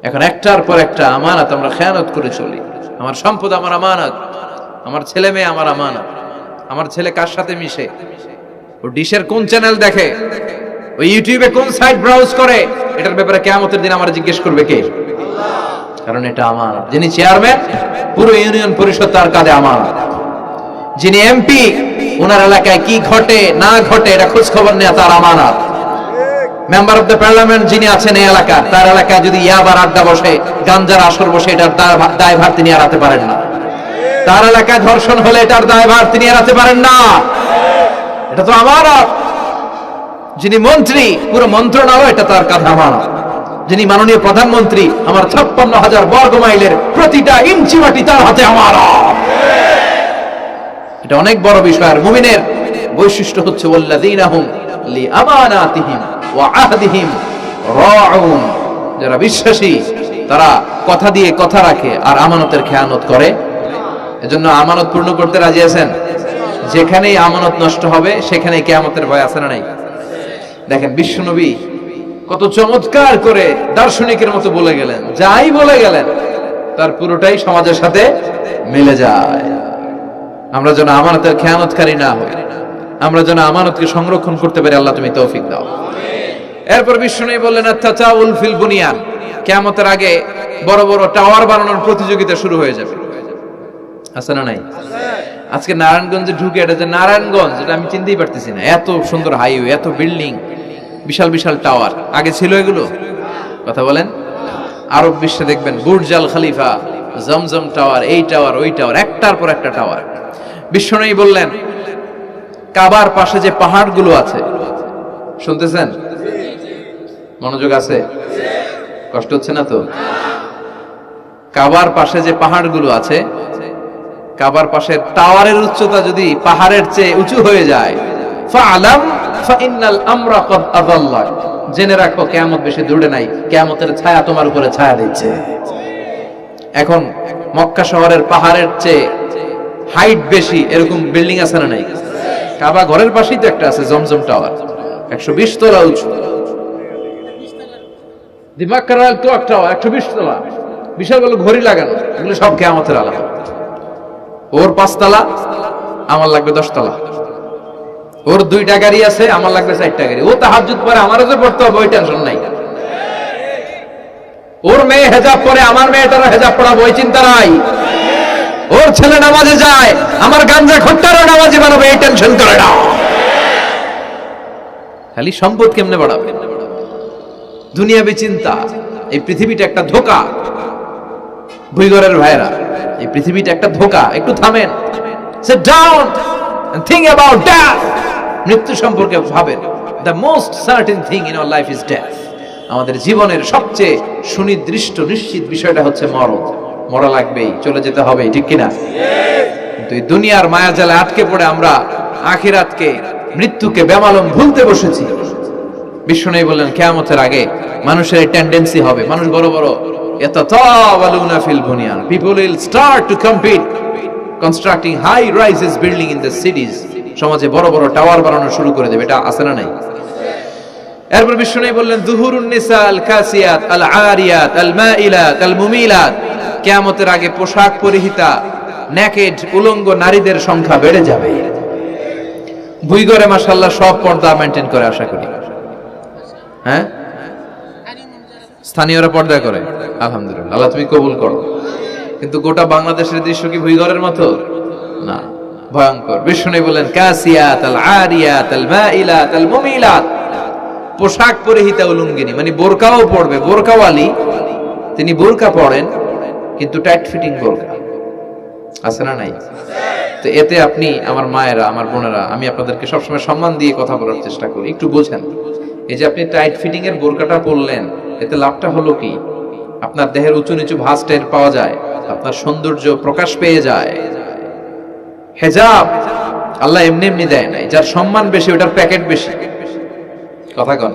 এখন একটার পর একটা আমানত আমরা খেয়ানত করে চলি। আমার সম্পদ আমার আমানত, আমার ছেলে মেয়ে আমার আমানত। আমার ছেলে কার সাথে মিশে, ও ডিশের কোন চ্যানেল দেখে, ও ইউটিউবে কোন সাইট ব্রাউজ করে, এটার ব্যাপারে কিয়ামতের দিন আমার জিজ্ঞেস করবে কে? কারণ এটা আমানত। যিনি চেয়ারম্যান, পুরো ইউনিয়ন পরিষদ তার কাঁধে আমানত। যিনি এমপি, ওনার এলাকায় কি ঘটে না ঘটে এটা খোঁজ খবর নেওয়া তার আমানত। মেম্বার অফ দ্য পার্লামেন্ট যিনি আছেন এই এলাকার, তার এলাকায় যদি ইয়াবার আড্ডা বসে, গাঞ্জার আসর বসে, এটার দায়ভার তিনি এড়াতে পারেন না। তার এলাকায় ধর্ষণ হলে এটার দায়ভার তিনি এড়াতে পারেন না। এটা তো আমানত। যিনি মন্ত্রী, পুরো মন্ত্রণালয় এটা তার কাঁধে আমানত। যিনি মাননীয় প্রধানমন্ত্রী, আমার 56,000 বর্গ মাইলের প্রতিটা ইঞ্চি মাটি তার হাতে আমানত। এটা অনেক বড় বিষয়। আর মুমিনের বৈশিষ্ট্য হচ্ছে ওয়াল্লাযীনা হুম লিআমানাতিহিম ওয়া আহদিহিম রাউন। যারা বিশ্বাসী তারা কথা দিয়ে কথা রাখে আর আমানতের খেয়ানত করে। এজন্য আমানত পূর্ণ করতে রাজি আছেন? যেখানেই আমানত নষ্ট হবে সেখানেই কিয়ামতের ভয় আছে না নাই? দেখেন বিশ্বনবী কত চমৎকার করে দার্শনিকের মতো বলে গেলেন, যাই বলে গেলেন তার পুরোটাই সমাজের সাথে মিলে যায়। আমরা যেন আমানতের খেয়ানতকারী না হই, আমরা যেন আমানতকে সংরক্ষণ করতে পারি। আল্লাহ তুমি তৌফিক দাও। এরপর বিশ্বনবী বললেন, আত-তাতাউল ফিল বুনিয়ান, কিয়ামতের আগে বড় বড় টাওয়ার বানানোর প্রতিযোগিতা শুরু হয়ে যাবে। আছে না নাই? আজকে নারায়ণগঞ্জে ঢুকে, এটা যে নারায়ণগঞ্জ এটা আমি চিনতেই পারতেছি না। এত সুন্দর হাইওয়ে, এত বিল্ডিং, বিশাল বিশাল টাওয়ার। আগে ছিল এগুলো? কথা বলেন। আরব বিশ্বে দেখবেন বুর্জ আল খলিফা, জমজম টাওয়ার, এই টাওয়ার ওই টাওয়ার, একটার পর একটা টাওয়ার। বিশ্বনবী বললেন কাবার পাশে যে পাহাড়গুলো আছে, শুনতেছেন? মনোযোগ আছে? কষ্ট হচ্ছে না তো? কাবার পাশে যে পাহাড়গুলো আছে, কাবার পাশের টাওয়ারের উচ্চতা যদি পাহাড়ের চেয়ে উঁচু হয়ে যায়, ফাআলাম ফাইন্নাল আমরা ক্বাদ আযাল্লাক, জেনে রাখো কিয়ামত বেশি দূরে নাই, কিয়ামতের ছায়া তোমার উপরে ছায়া দিচ্ছে। এখন মক্কা শহরের পাহাড়ের চেয়ে হাইট বেশি এরকম বিল্ডিং আছে না নাই? কাবা ঘরের পাশেই তো একটা আছে, জমজম টাওয়ার, 120 তলা উঁচু। দিমাক্কার ক্লক টাওয়ার 120 তলা, বিশাল বড় ঘড়ি লাগানো, এগুলো সব কিয়ামতের আলামত। ওর 5 তলা, আমার লাগবে 10 তলা। ওর 2টা গাড়ি আছে, আমার লাগবে 4টা গাড়ি। ও তাহাজ্জুদ পড়ে, আমারও যে পড়তে হবে ওই টেনশন নাই। ওর মেয়ে হেজাব পরে, আমার মেয়েটারও হেজাব পড়াবো ওই চিন্তা নাই। ওর ছেলে নামাজে যায়, আমার গাঞ্জা খোট্টারও নামাজি বানাবো এই টেনশন করে না। খালি সম্পদ কেমনে বাড়াবে, দুনিয়াবি চিন্তা। এই পৃথিবীটা একটা ধোঁকা। ভুইগরের ভাইরা, এই পৃথিবীটা একটা ধোঁকা। একটু থামেন, sit down and think about death. মৃত্যু সম্পর্কে ভাবেন। The most certain thing in our life is death. আমাদের জীবনের সবচেয়ে সুনির্দিষ্ট নিশ্চিত বিষয়টা হচ্ছে মরণ। মরা লাগবেই, চলে যেতে হবে, ঠিক কিনা? কিন্তু এই দুনিয়ার মায়াজালে আটকে পড়ে আমরা আখিরাতকে, মৃত্যুকে বেমালুম ভুলতে বসেছি। বিশ্বনবী বললেন কিয়ামতের আগে মানুষের এই টেন্ডেন্সি হবে, মানুষ বড় বড় ইয়াতাতাওয়ালুনা feel বুনিয়ান, people will start to compete constructing high rises building in the cities. সমাজে বড় বড় টাওয়ার বানানো শুরু করে দেবে। এটা আছে না নাই? এরপর বিশ্বনবী বললেন যুহুরুন নিসা আল কাসিয়াত আল আরিয়াত আল মাইলাত আল মুমিলাত, কিয়ামতের আগে পোশাক পরিহিতা নেকেড উলঙ্গ নারীদের সংখ্যা বেড়ে যাবে। ভুইগরে মাশাআল্লাহ সব পর্দা মেইনটেইন করে, আশা করি। হ্যাঁ, স্থানীয়রা পর্দা করে, আলহামদুলিল্লাহ, আল্লাহ তুমি কবুল করো। কিন্তু গোটা বাংলাদেশের দৃশ্য কি ভুইগরের মতো? না, ভয়ঙ্কর। বিশ্বনবী বলেন কাসিয়াত আল আরিয়াত আল মাইলাত আল মুমিলাত, পোশাক পরিহিতা উলঙ্গিনী, মানে বোরকাও পড়বে, বোরকাওয়ালি। তিনি বোরকা পড়েন কিন্তু টাইট ফিটিং বোরকা, আছে না নাই? তো এতে আপনি, আমার মায়েরা, আমার বোনেরা, আমি আপনাদেরকে সবসময় সম্মান দিয়ে কথা বলার চেষ্টা করি, একটু বোঝেন। এই যে আপনি টাইট ফিটিং এর বোরকাটা পরলেন, এতে লাভটা হলো কি? আপনার দেহের উঁচু নিচু ভাঁজ টের পাওয়া যায়, আপনার সৌন্দর্য প্রকাশ পেয়ে যায়। হেজাব আল্লাহ এমনি এমনি দেয় নাই, যার সম্মান বেশি ওটার প্যাকেট বেশি। কথা কন।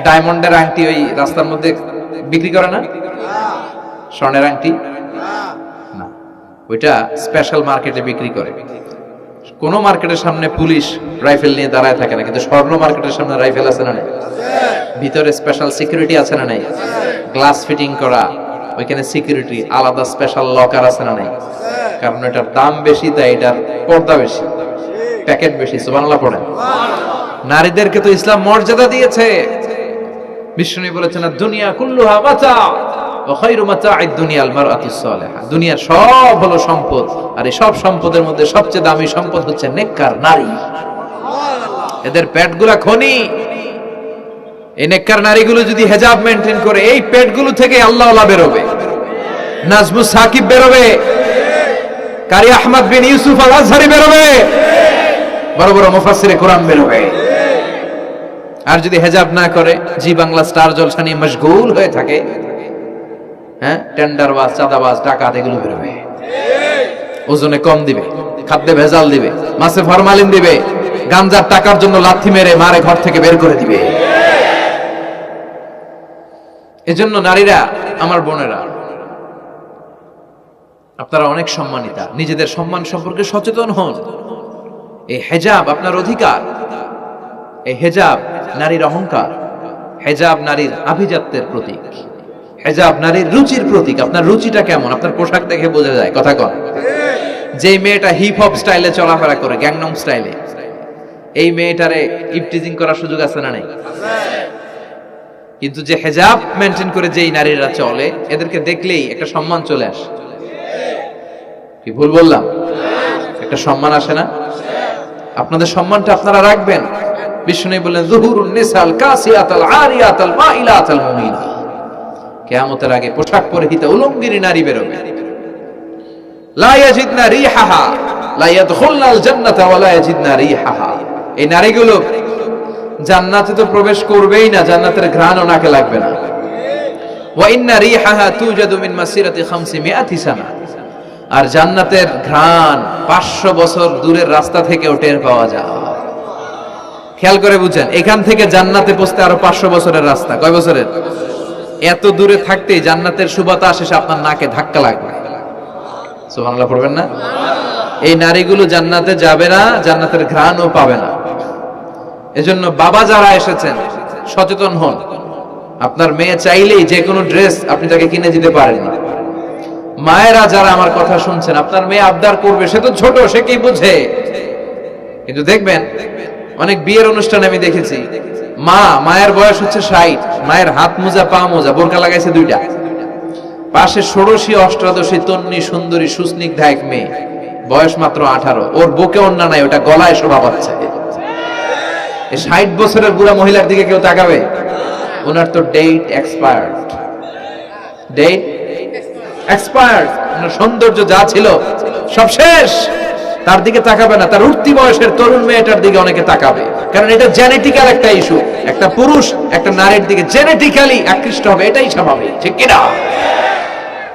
ডায়মন্ডের আংটি ওই রাস্তার মধ্যে বিক্রি করে না? স্বর্ণের আংটি না, ওইটা স্পেশাল মার্কেটে বিক্রি করে। কোন মার্কেটের সামনে পুলিশ রাইফেল নিয়ে দাঁড়ায় থাকে না, কিন্তু স্বর্ণ মার্কেটের সামনে রাইফেল আছে না নাই? ভিতরে স্পেশাল সিকিউরিটি আছে না নাই? গ্লাস ফিটিং করা, ওইখানে সিকিউরিটি আলাদা, স্পেশাল লকার আছে না নাই? কারণ এটার দাম বেশি, তাই এটার পর্দা বেশি, প্যাকেট বেশি। সুবহানাল্লাহ পড়েন। নারীদেরকে তো ইসলাম মর্যাদা দিয়েছে। বিষ্ণু বলেছেন দুনিয়া কুল্লুহা মাতা ওয়া খায়রু মাতা'আদ দুনিয়াল মারআতুস সালিহা, দুনিয়ার সব হলো সম্পদ, আর এই সব সম্পদের মধ্যে সবচেয়ে দামি সম্পদ হচ্ছে নেককার নারী। এদের পেটগুলা খনি। এই নেককার নারীগুলো যদি হেজাব মেইনটেইন করে, এই পেটগুলো থেকে আল্লাহওয়ালা বেরোবে, নাজমুস সাকিব বেরোবে, কারি আহমদ বিন ইউসুফ আল আজহারি বেরোবে, বড় বড় মুফাসসিরে কোরআন বেরোবে। আর যদি হেজাব না করে, জি বাংলা স্টার জলসা নিয়ে মশগুল হয়ে থাকে, হ্যাঁ, টেন্ডারবাজ, চাঁদাবাজ, ডাকাত, এগুলো বেরোবে। ওজনে কম দিবে, খাদ্যে ভেজাল দিবে, মাছে ফরমালিন দিবে, গাঞ্জার টাকার জন্য লাথি মেরে মারে ঘর থেকে বের করে দিবে। এজন্য নারীরা, আমার বোনেরা, আপনারা অনেক সম্মানিতা, নিজেদের সম্মান সম্পর্কে সচেতন হন। এই হেজাব আপনার অধিকার। এই হেজাব নারীর অহংকার, হেজাব নারীর আভিজাত্যের প্রতীক, হেজাব নারীর রুচির প্রতীক। আপনার রুচিটা কেমন আপনার পোশাক দেখে বোঝা যায়। কথা কন। যে মেয়েটা হিপ হপ স্টাইলে চলাফেরা করে, গ্যাংনম স্টাইলে, এই মেয়েটারে ইপটিজিং করার সুযোগ আছে না নাই? কিন্তু যে হেজাব মেনটেন করে যেই নারীরা চলে, এদেরকে দেখলেই একটা সম্মান চলে আসে। কি ভুল বললাম? একটা সম্মান আসে না? আপনাদের সম্মানটা আপনারা রাখবেন। বিষ্ণু বললেন যুহুরুন নিসাল কাসিয়াতাল আরিয়াতাল মাইলাতাল মুমিনা, কিয়ামতের আগে পোশাক পরিহিত উলঙ্গিনী নারী বেরোবে। লা ইয়াজিদনা রিহাহা লা ইয়াদখুলনাল জান্নাতা ওয়া লা ইয়াজিদনা রিহাহা। এই নারীগুলো জান্নাতে তো প্রবেশ করবেই না, জান্নাতের ঘ্রাণও নাকে লাগবে না। ওয়া ইন্না রিহাহা তুজাদু মিন মাসিরাতি 500 সানা। আর জান্নাতের ঘ্রাণ 500 বছর দূরের রাস্তা থেকেও টের পাওয়া যায়। খেয়াল করে বুঝেন, এখান থেকে জান্নাতে পৌঁছতে আরো 500 বছরের রাস্তা। কয় বছরের? এত দূরে থাকতেই জান্নাতের সুবাতাস এসে আপনার নাকে ধাক্কা লাগবে। সুবহানাল্লাহ পড়বেন না? এই নারীগুলো জান্নাতে যাবে না, জান্নাতের ঘ্রাণও পাবে না। এজন্য বাবা যারা এসেছেন সচেতন হন। আপনার মেয়ে চাইলেই যে কোনো ড্রেস আপনি তাকে কিনে দিতে পারেন না। মায়েরা যারা আমার কথা শুনছেন, আপনার মেয়ে আবদার করবে, সে তো ছোট, সে কি বুঝে। কিন্তু দেখবেন অনেক বিয়ের অনুষ্ঠানে আমি দেখেছি, মায়ের বয়স হচ্ছে 60, মায়ের হাত মোজা পা মোজা, বোরকা লাগাইছে 2টা, পাশে ষোড়শী অষ্টাদশী তন্নি সুন্দরী সুস্নিগ্ধা এক মেয়ে, বয়স মাত্র 18, ওর বুকে ওন্না নাই, ওটা গলায় শোভা পাচ্ছে। এই 60 বছরের বুড়া মহিলার দিকে কেউ তাকাবে? ওনার তো ডেট এক্সপায়ার্ড, ডেট এক্সপায়ার্ড। ওনার সৌন্দর্য যা ছিল সব শেষ, তার দিকে তাকাবে না। তার উঠতি বয়সের তরুণ মেয়েটার দিকে অনেকে তাকাবে, কারণ এটা জেনেটিক্যাল একটা ইস্যু। একটা পুরুষ একটা নারীর দিকে জেনেটিক্যালি আকৃষ্ট হবে, এটাই স্বাভাবিক, ঠিক কিনা?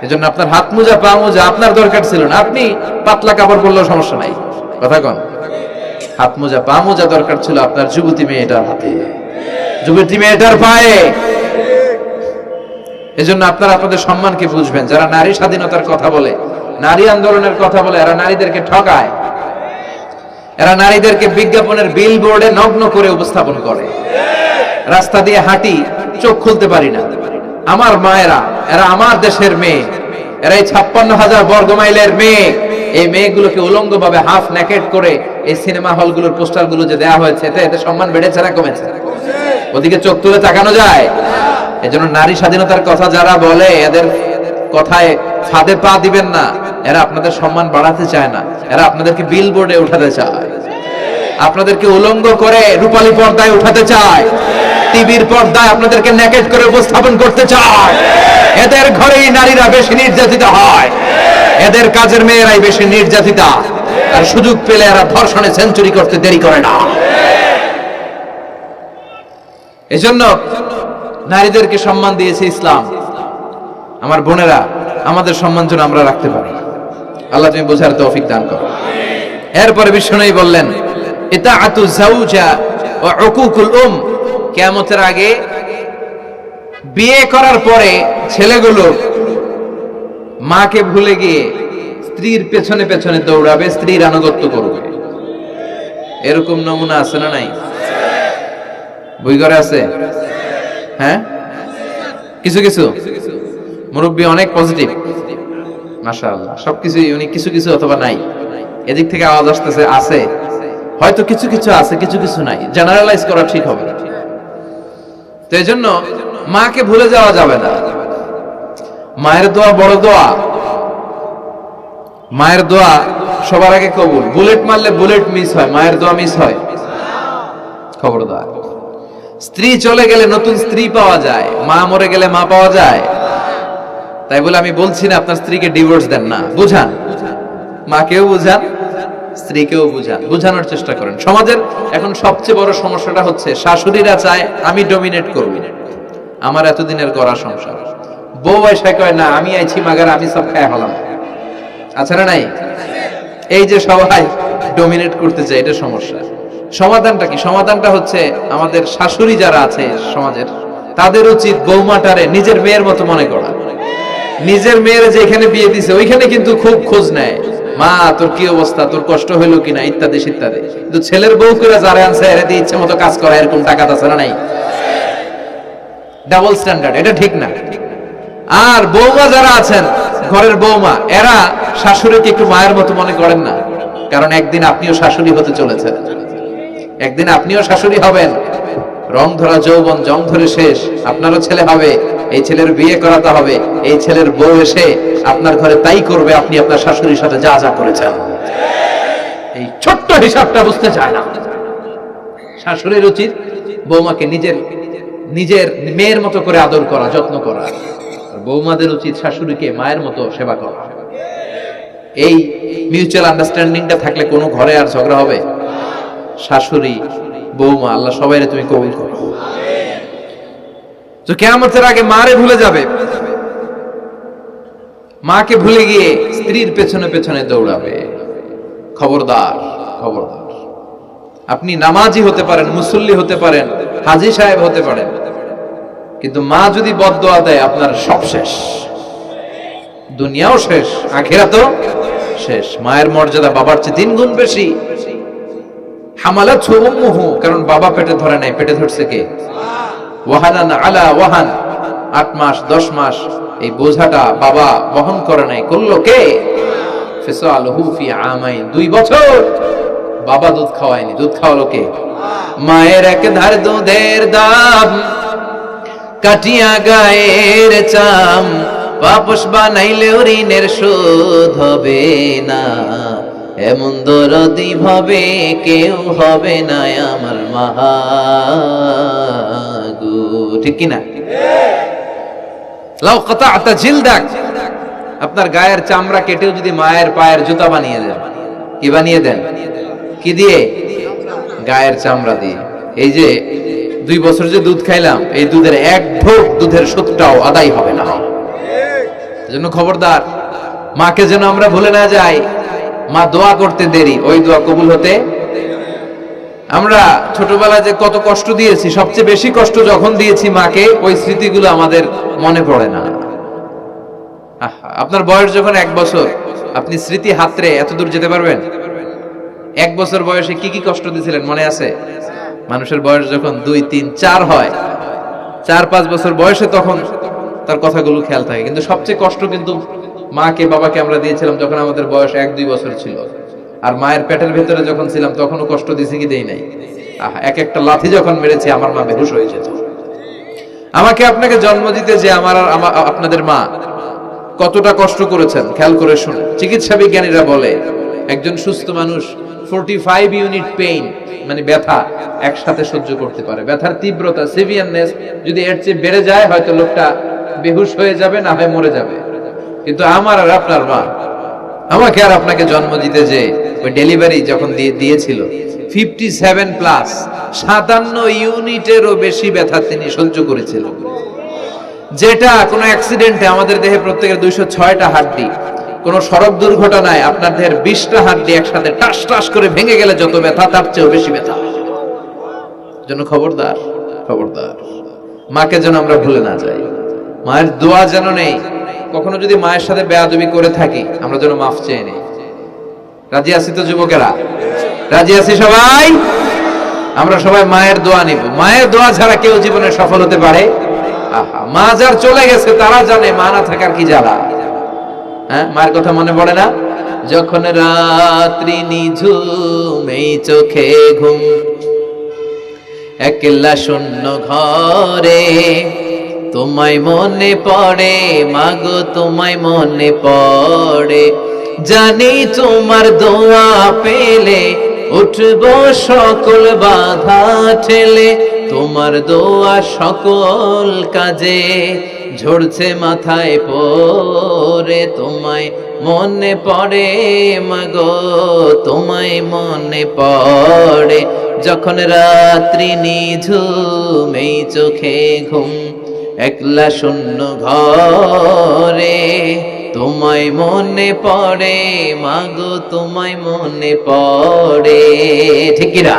এজন্য আপনার হাত মোজা পা মোজা আপনার দরকার ছিল না, আপনি পাতলা কাপড় পরলেও সমস্যা নাই। কথা কন? হাত মোজা পা মোজা দরকার ছিল আপনার যুবতী মেয়েটার হাতে, যুবতী মেয়েটার পায়ে। এজন্য আপনারা আপনাদের সম্মানকে বুঝবেন। যারা নারী স্বাধীনতার কথা বলে, নারী আন্দোলনের কথা বলে, এরা নারীদেরকে ঠকায়। এরা নারীদেরকে বিজ্ঞাপনের বিল বোর্ডে নগ্ন করে উপস্থাপন করে। রাস্তা দিয়ে হাঁটি, চোখ খুলতে পারি না। আমার মায়েরা, এরা আমার দেশের মেয়ে, এরা এই 56,000 বর্গ মাইলের মেয়ে। এই মেয়েগুলোকে উলঙ্গ ভাবে হাফ নেকেড করে এই সিনেমা হলগুলোর পোস্টার গুলো যে দেয়া হয়েছে, এতে সম্মান বেড়েছে না কমেছে? ওদিকে চোখ তুলে তাকানো যায়? এজন্য নারী স্বাধীনতার কথা যারা বলে, এদের কথায় ফাঁদে পা দিবেন না। এরা আপনাদের সম্মান বাড়াতে চায় না, এরা আপনাদেরকে বিল বোর্ডে উঠাতে চায়, আপনাদেরকে উলঙ্গ করে রূপালী পর্দায় উঠাতে চায়, টিভির পর্দায় আপনাদেরকে নেকেড করে উপস্থাপন করতে চায়। এদের ঘরেই নারীরা বেশি নির্যাতিত হয়, এদের কাজের মেয়েরাই বেশি নির্যাতিতা। আর সুযোগ পেলে এরা ধর্ষণে সেঞ্চুরি করতে দেরি করে না। এজন্য নারীদেরকে সম্মান দিয়েছে ইসলাম। আমার বোনেরা, আমাদের সম্মান যেন আমরা রাখতে পারি। আল্লাহ তুমি বোঝার তৌফিক দান করো। এরপরে বিষ্ণু বললেন ইতাআতু যাওজা ওয়া উকুকুল কিয়ামতের আগে বিয়ে করার পরে ছেলেগুলো মাকে ভুলে গিয়ে স্ত্রীর পেছনে পেছনে দৌড়াবে, স্ত্রীর আনুগত্য করবে। এরকম নমুনা আছে না নাই? বই ঘরে আছে? হ্যাঁ, কিছু কিছু মুরব্বী অনেক পজিটিভ, মাশাআল্লাহ। সবকিছুই উনি কিছু কিছু অথবা নাই, এদিক থেকে আওয়াজ আসতেছে আছে, হয়তো কিছু কিছু আছে, কিছু কিছু নাই। জেনারেলাইজ করা ঠিক হবে না। তো এই জন্য মাকে ভুলে যাওয়া যাবে না। মায়ের দোয়া বড় দোয়া, মায়ের দোয়া সবার আগে কবুল। বুলেট মারলে বুলেট মিস হয়, মায়ের দোয়া মিস হয়? খবরদার। স্ত্রী চলে গেলে নতুন স্ত্রী পাওয়া যায়, মা মরে গেলে মা পাওয়া যায়? তাই বলে আমি বলছি না আপনার স্ত্রীকে ডিভোর্স দেন না, বুঝান, মাকেও বুঝান, স্ত্রীকেও বুঝান, বুঝানোর চেষ্টা করেন। সমাজের এখন সবচেয়ে বড় সমস্যাটা হচ্ছে শাশুড়িরা চায় আমি ডমিনেট করব, আমার এতদিনের গড়া সংসার। বউ এসে কয় না, আমি আইছি মাগার, আমি সব খায় হলাম। আচ্ছা না নাই? এই যে সবাই ডমিনেট করতে চায়, এটা সমস্যা। সমাধানটা কি? সমাধানটা হচ্ছে আমাদের শাশুড়ি যারা আছে সমাজের, তাদের উচিত বৌমাটারে নিজের মেয়ের মতো মনে করা। নিজের মেয়ের যেখানে বিয়ে দিছে ওইখানে কিন্তু খুব খোঁজ নেয়, মা তোর কি অবস্থা, তোর কষ্ট হইলো কিনা, ইত্যাদি ইত্যাদি। কিন্তু ছেলের বউ করে যারা আনছে এরা দিয়ে ইচ্ছে মতো কাজ করা, এরকম টাকা আছে না নাই? ডাবল স্ট্যান্ডার্ড, এটা ঠিক না। আর বৌমা যারা আছেন, ঘরের বৌমা, এরা শাশুড়িকে একটু মায়ের মতো মনে করেন না, কারণ একদিন আপনিও শাশুড়ি হতে চলেছেন, একদিন আপনিও শাশুড়ি হবেন। রং ধরা যৌবন জং ধরে শেষ, আপনারও ছেলে হবে, এই ছেলের বিয়ে করাতে হবে, এই ছেলের বউ এসে আপনার ঘরে তাই করবে আপনি আপনার শাশুড়ির সাথে যা যা করেছেন। এই ছোট্ট হিসাবটা বুঝতে চায় না। শাশুড়ির উচিত বৌমাকে নিজের নিজের মেয়ের মতো করে আদর করা, যত্ন করা। আর বৌমাদের উচিত শাশুড়িকে মায়ের মতো সেবা করা। এই মিউচুয়াল আন্ডারস্ট্যান্ডিংটা থাকলে কোনো ঘরে আর ঝগড়া হবে? শাশুড়ি, বৌমা, আল্লাহ সবাইরে তুমি কবুল করো। তো কিয়ামতের আগে মারে ভুলে যাবে, মাকে ভুলে গিয়ে স্ত্রীর পেছনে পেছনে দৌড়াবে। খবরদার, খবরদার। আপনি নামাজি হতে পারেন, মুসল্লি হতে পারেন, হাজী সাহেব হতে পারেন, কিন্তু মা যদি বদদোয়া দেয় আপনার সব শেষ, দুনিয়াও শেষ, আখিরাতও শেষ। মায়ের মর্যাদা বাবার চেয়ে 3 গুণ বেশি। হামালাতহু উম্মুহু, কারণ বাবা পেটে ধরে নাই, পেটে ধরছে কে? ওয়াহানান আলা ওয়াহান, 8 মাস 10 মাস এই বোঝাটা বাবা বহন করে নাই, করলো কে? ফিসালুহু ফি আমাইন, 2 বছর বাবা দুধ খাওয়ায়নি, দুধ খাওয়ালো কে? মায়ের এক ধার দুধের দাম কাটিয়া গায়ের চাম, পাপস বানাইলেও ঋণের শোধ হবে না, এমন দরদি ভাবে কেউ হবে না আমার মা গো। ঠিক কিনা? লাউ কাতা'তা জিলদাক, আপনার গায়ের চামড়া কেটেও যদি মায়ের পায়ের জুতা বানিয়ে দেন, কি বানিয়ে দেন? কি দিয়ে? গায়ের চামড়া দিয়ে। এই যে 2 বছর যে দুধ খাইলাম, এই দুধের 1 ঢোক দুধের সুদটাও আদায় হবে না। এজন্য খবরদার, মাকে যেন আমরা ভুলে না যাই। মা দোয়া করতে দেরি, ওই দোয়া কবুল হতে। আমরা ছোটবেলায় যে কত কষ্ট দিয়েছি, সবচেয়ে বেশি কষ্ট যখন দিয়েছি মাকে, ওই স্মৃতিগুলো আমাদের মনে পড়ে না। আপনার বয়স যখন 1 বছর, আপনি স্মৃতি হাতরে এত দূর যেতে পারবেন? 1 বছর বয়সে কি কি কষ্ট দিয়েছিলেন মনে আছে? মানুষের বয়স যখন 2, 3, 4 হয়, 4-5 বছর বয়সে তখন তার কথাগুলো খেয়াল থাকে। কিন্তু সবচেয়ে কষ্ট কিন্তু মাকে বাবাকে আমরা দিয়েছিলাম যখন আমাদের বয়স 1-2 বছর ছিল। আর মায়ের পেটের ভেতরে যখন ছিলাম তখনও কষ্ট দিয়েছি কি দেই নাই? এক একটা লাথি যখন মেরেছি আমার মা বেহুশ হয়ে যেত। আমাকে আপনাকে জন্ম দিতে যে আমার আর আপনাদের মা কতটা কষ্ট করেছেন খেয়াল করে শুনুন। চিকিৎসা বিজ্ঞানীরা বলে একজন সুস্থ মানুষ 45 ইউনিট পেইন, মানে ব্যথা, একসাথে সহ্য করতে পারে। ব্যথার তীব্রতা, সিভিয়ারনেস যদি এর চেয়ে বেড়ে যায়, হয়তো লোকটা বেহুশ হয়ে যাবে, না হয় মরে যাবে। কিন্তু আমার আর আপনার মা আমাকে আর আপনাকে জন্ম দিতে যে ওই ডেলিভারি যখন দিয়েছিল, 57 প্লাস 57 ইউনিটেরও বেশি ব্যথা তিনি সহ্য করেছিলেন। যেটা কোনো অ্যাক্সিডেন্টে আমাদের দেহে প্রত্যেকের 206টা হাড্ডি, কোন সড়ক দুর্ঘটনায় আপনার দেহের 20টা হাড্ডি একসাথে টাস টাস করে ভেঙে গেলে যত ব্যথা, তার চেয়েও বেশি ব্যথা। জন্য খবরদার, খবরদার, মাকে যেন আমরা ভুলে না যাই। মায়ের দোয়া যেন নেই। কখনো যদি মায়ের সাথে বেয়াদবি করে থাকি, আমরা যেন মাফ চেয়ে নিই। রাজি আছি তো যুবকেরা? রাজি আছি সবাই? আমরা সবাই মায়ের দোয়া নিব। মায়ের দোয়া ছাড়া কেউ জীবনে সফল হতে পারে? মা যার চলে গেছে তারা জানে মা না থাকার কি জ্বালা। হ্যাঁ, মায়ের কথা মনে পড়ে না? যখন রাত্রি নিঝুম, এই চোখে ঘুম, একলা শূন্য ঘরে, তোমায় মনে পড়ে মাগো, তোমায় মনে পড়ে, জানি তোমার দোয়া পেলে উঠবো সকল বাধা ঠেলে, তোমার দোয়া সকল কাজে ঝরছে মাথায় পড়ে, তোমায় মনে পড়ে মাগো, তোমায় মনে পড়ে, যখন রাত্রি নিঝুম, এই চোখে ঘুম, একলা শূন্য ঘরে, তোমায় মনে পড়ে মাগো, তোমায় মনে পড়ে। ঠিক কি না?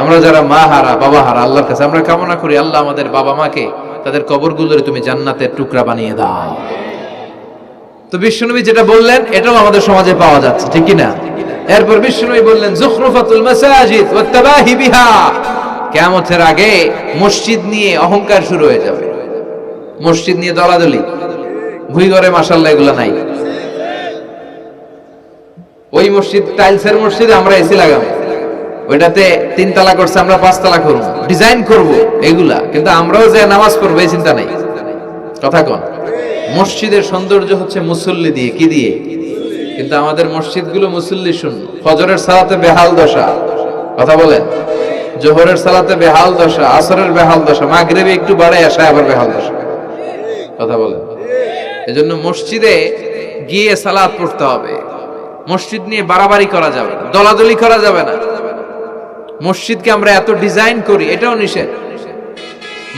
আমরা যারা মা হারা, বাবা হারা, আল্লাহর কাছে আমরা কামনা করি, আল্লাহ আমাদের বাবা মাকে তাদের কবরগুলোরে তুমি জান্নাতের টুকরা বানিয়ে দাও। তো বিশ্বনবী যেটা বললেন এটাও আমাদের সমাজে পাওয়া যাচ্ছে, ঠিক কি না? এরপর বিশ্বনবী বললেন যুখরুফাতুল মাসাজিদ ওয়াত তাবাহি বিহা, কিয়ামতের আগে মসজিদ নিয়ে অহংকার শুরু হয়ে যাবে। মসজিদ নিয়ে দলাদলি, ভুই ঘরে মাশাআল্লাহ এগুলো নাই। ওই মসজিদ টাইলসের মসজিদে আমরা এসি লাগাবো, ওইটাতে 3 তালা করছে আমরা 5 তালা করব, ডিজাইন করব এগুলা, কিন্তু আমরাও যে নামাজ পড়বো এই চিন্তা নাই। কথা কোন? মসজিদের সৌন্দর্য হচ্ছে মুসল্লি দিয়ে, কি দিয়ে? কিন্তু আমাদের মসজিদগুলো মুসল্লি শূন্য। ফজরের সালাতে বেহাল দশা, কথা বলেন, জোহরের সালাতে বেহাল দশা, আসরের বেহাল দশা, মাগরিবে একটু বাড়ে আসা আবার বেহাল দশা, কথা বলেন। এজন্য মসজিদে গিয়ে সালাত পড়তে হবে। মসজিদ নিয়ে বাড়াবাড়ি করা যাবে না, দলাদলি করা যাবে না। মসজিদকে আমরা এত ডিজাইন করি, এটাও নিষেধ।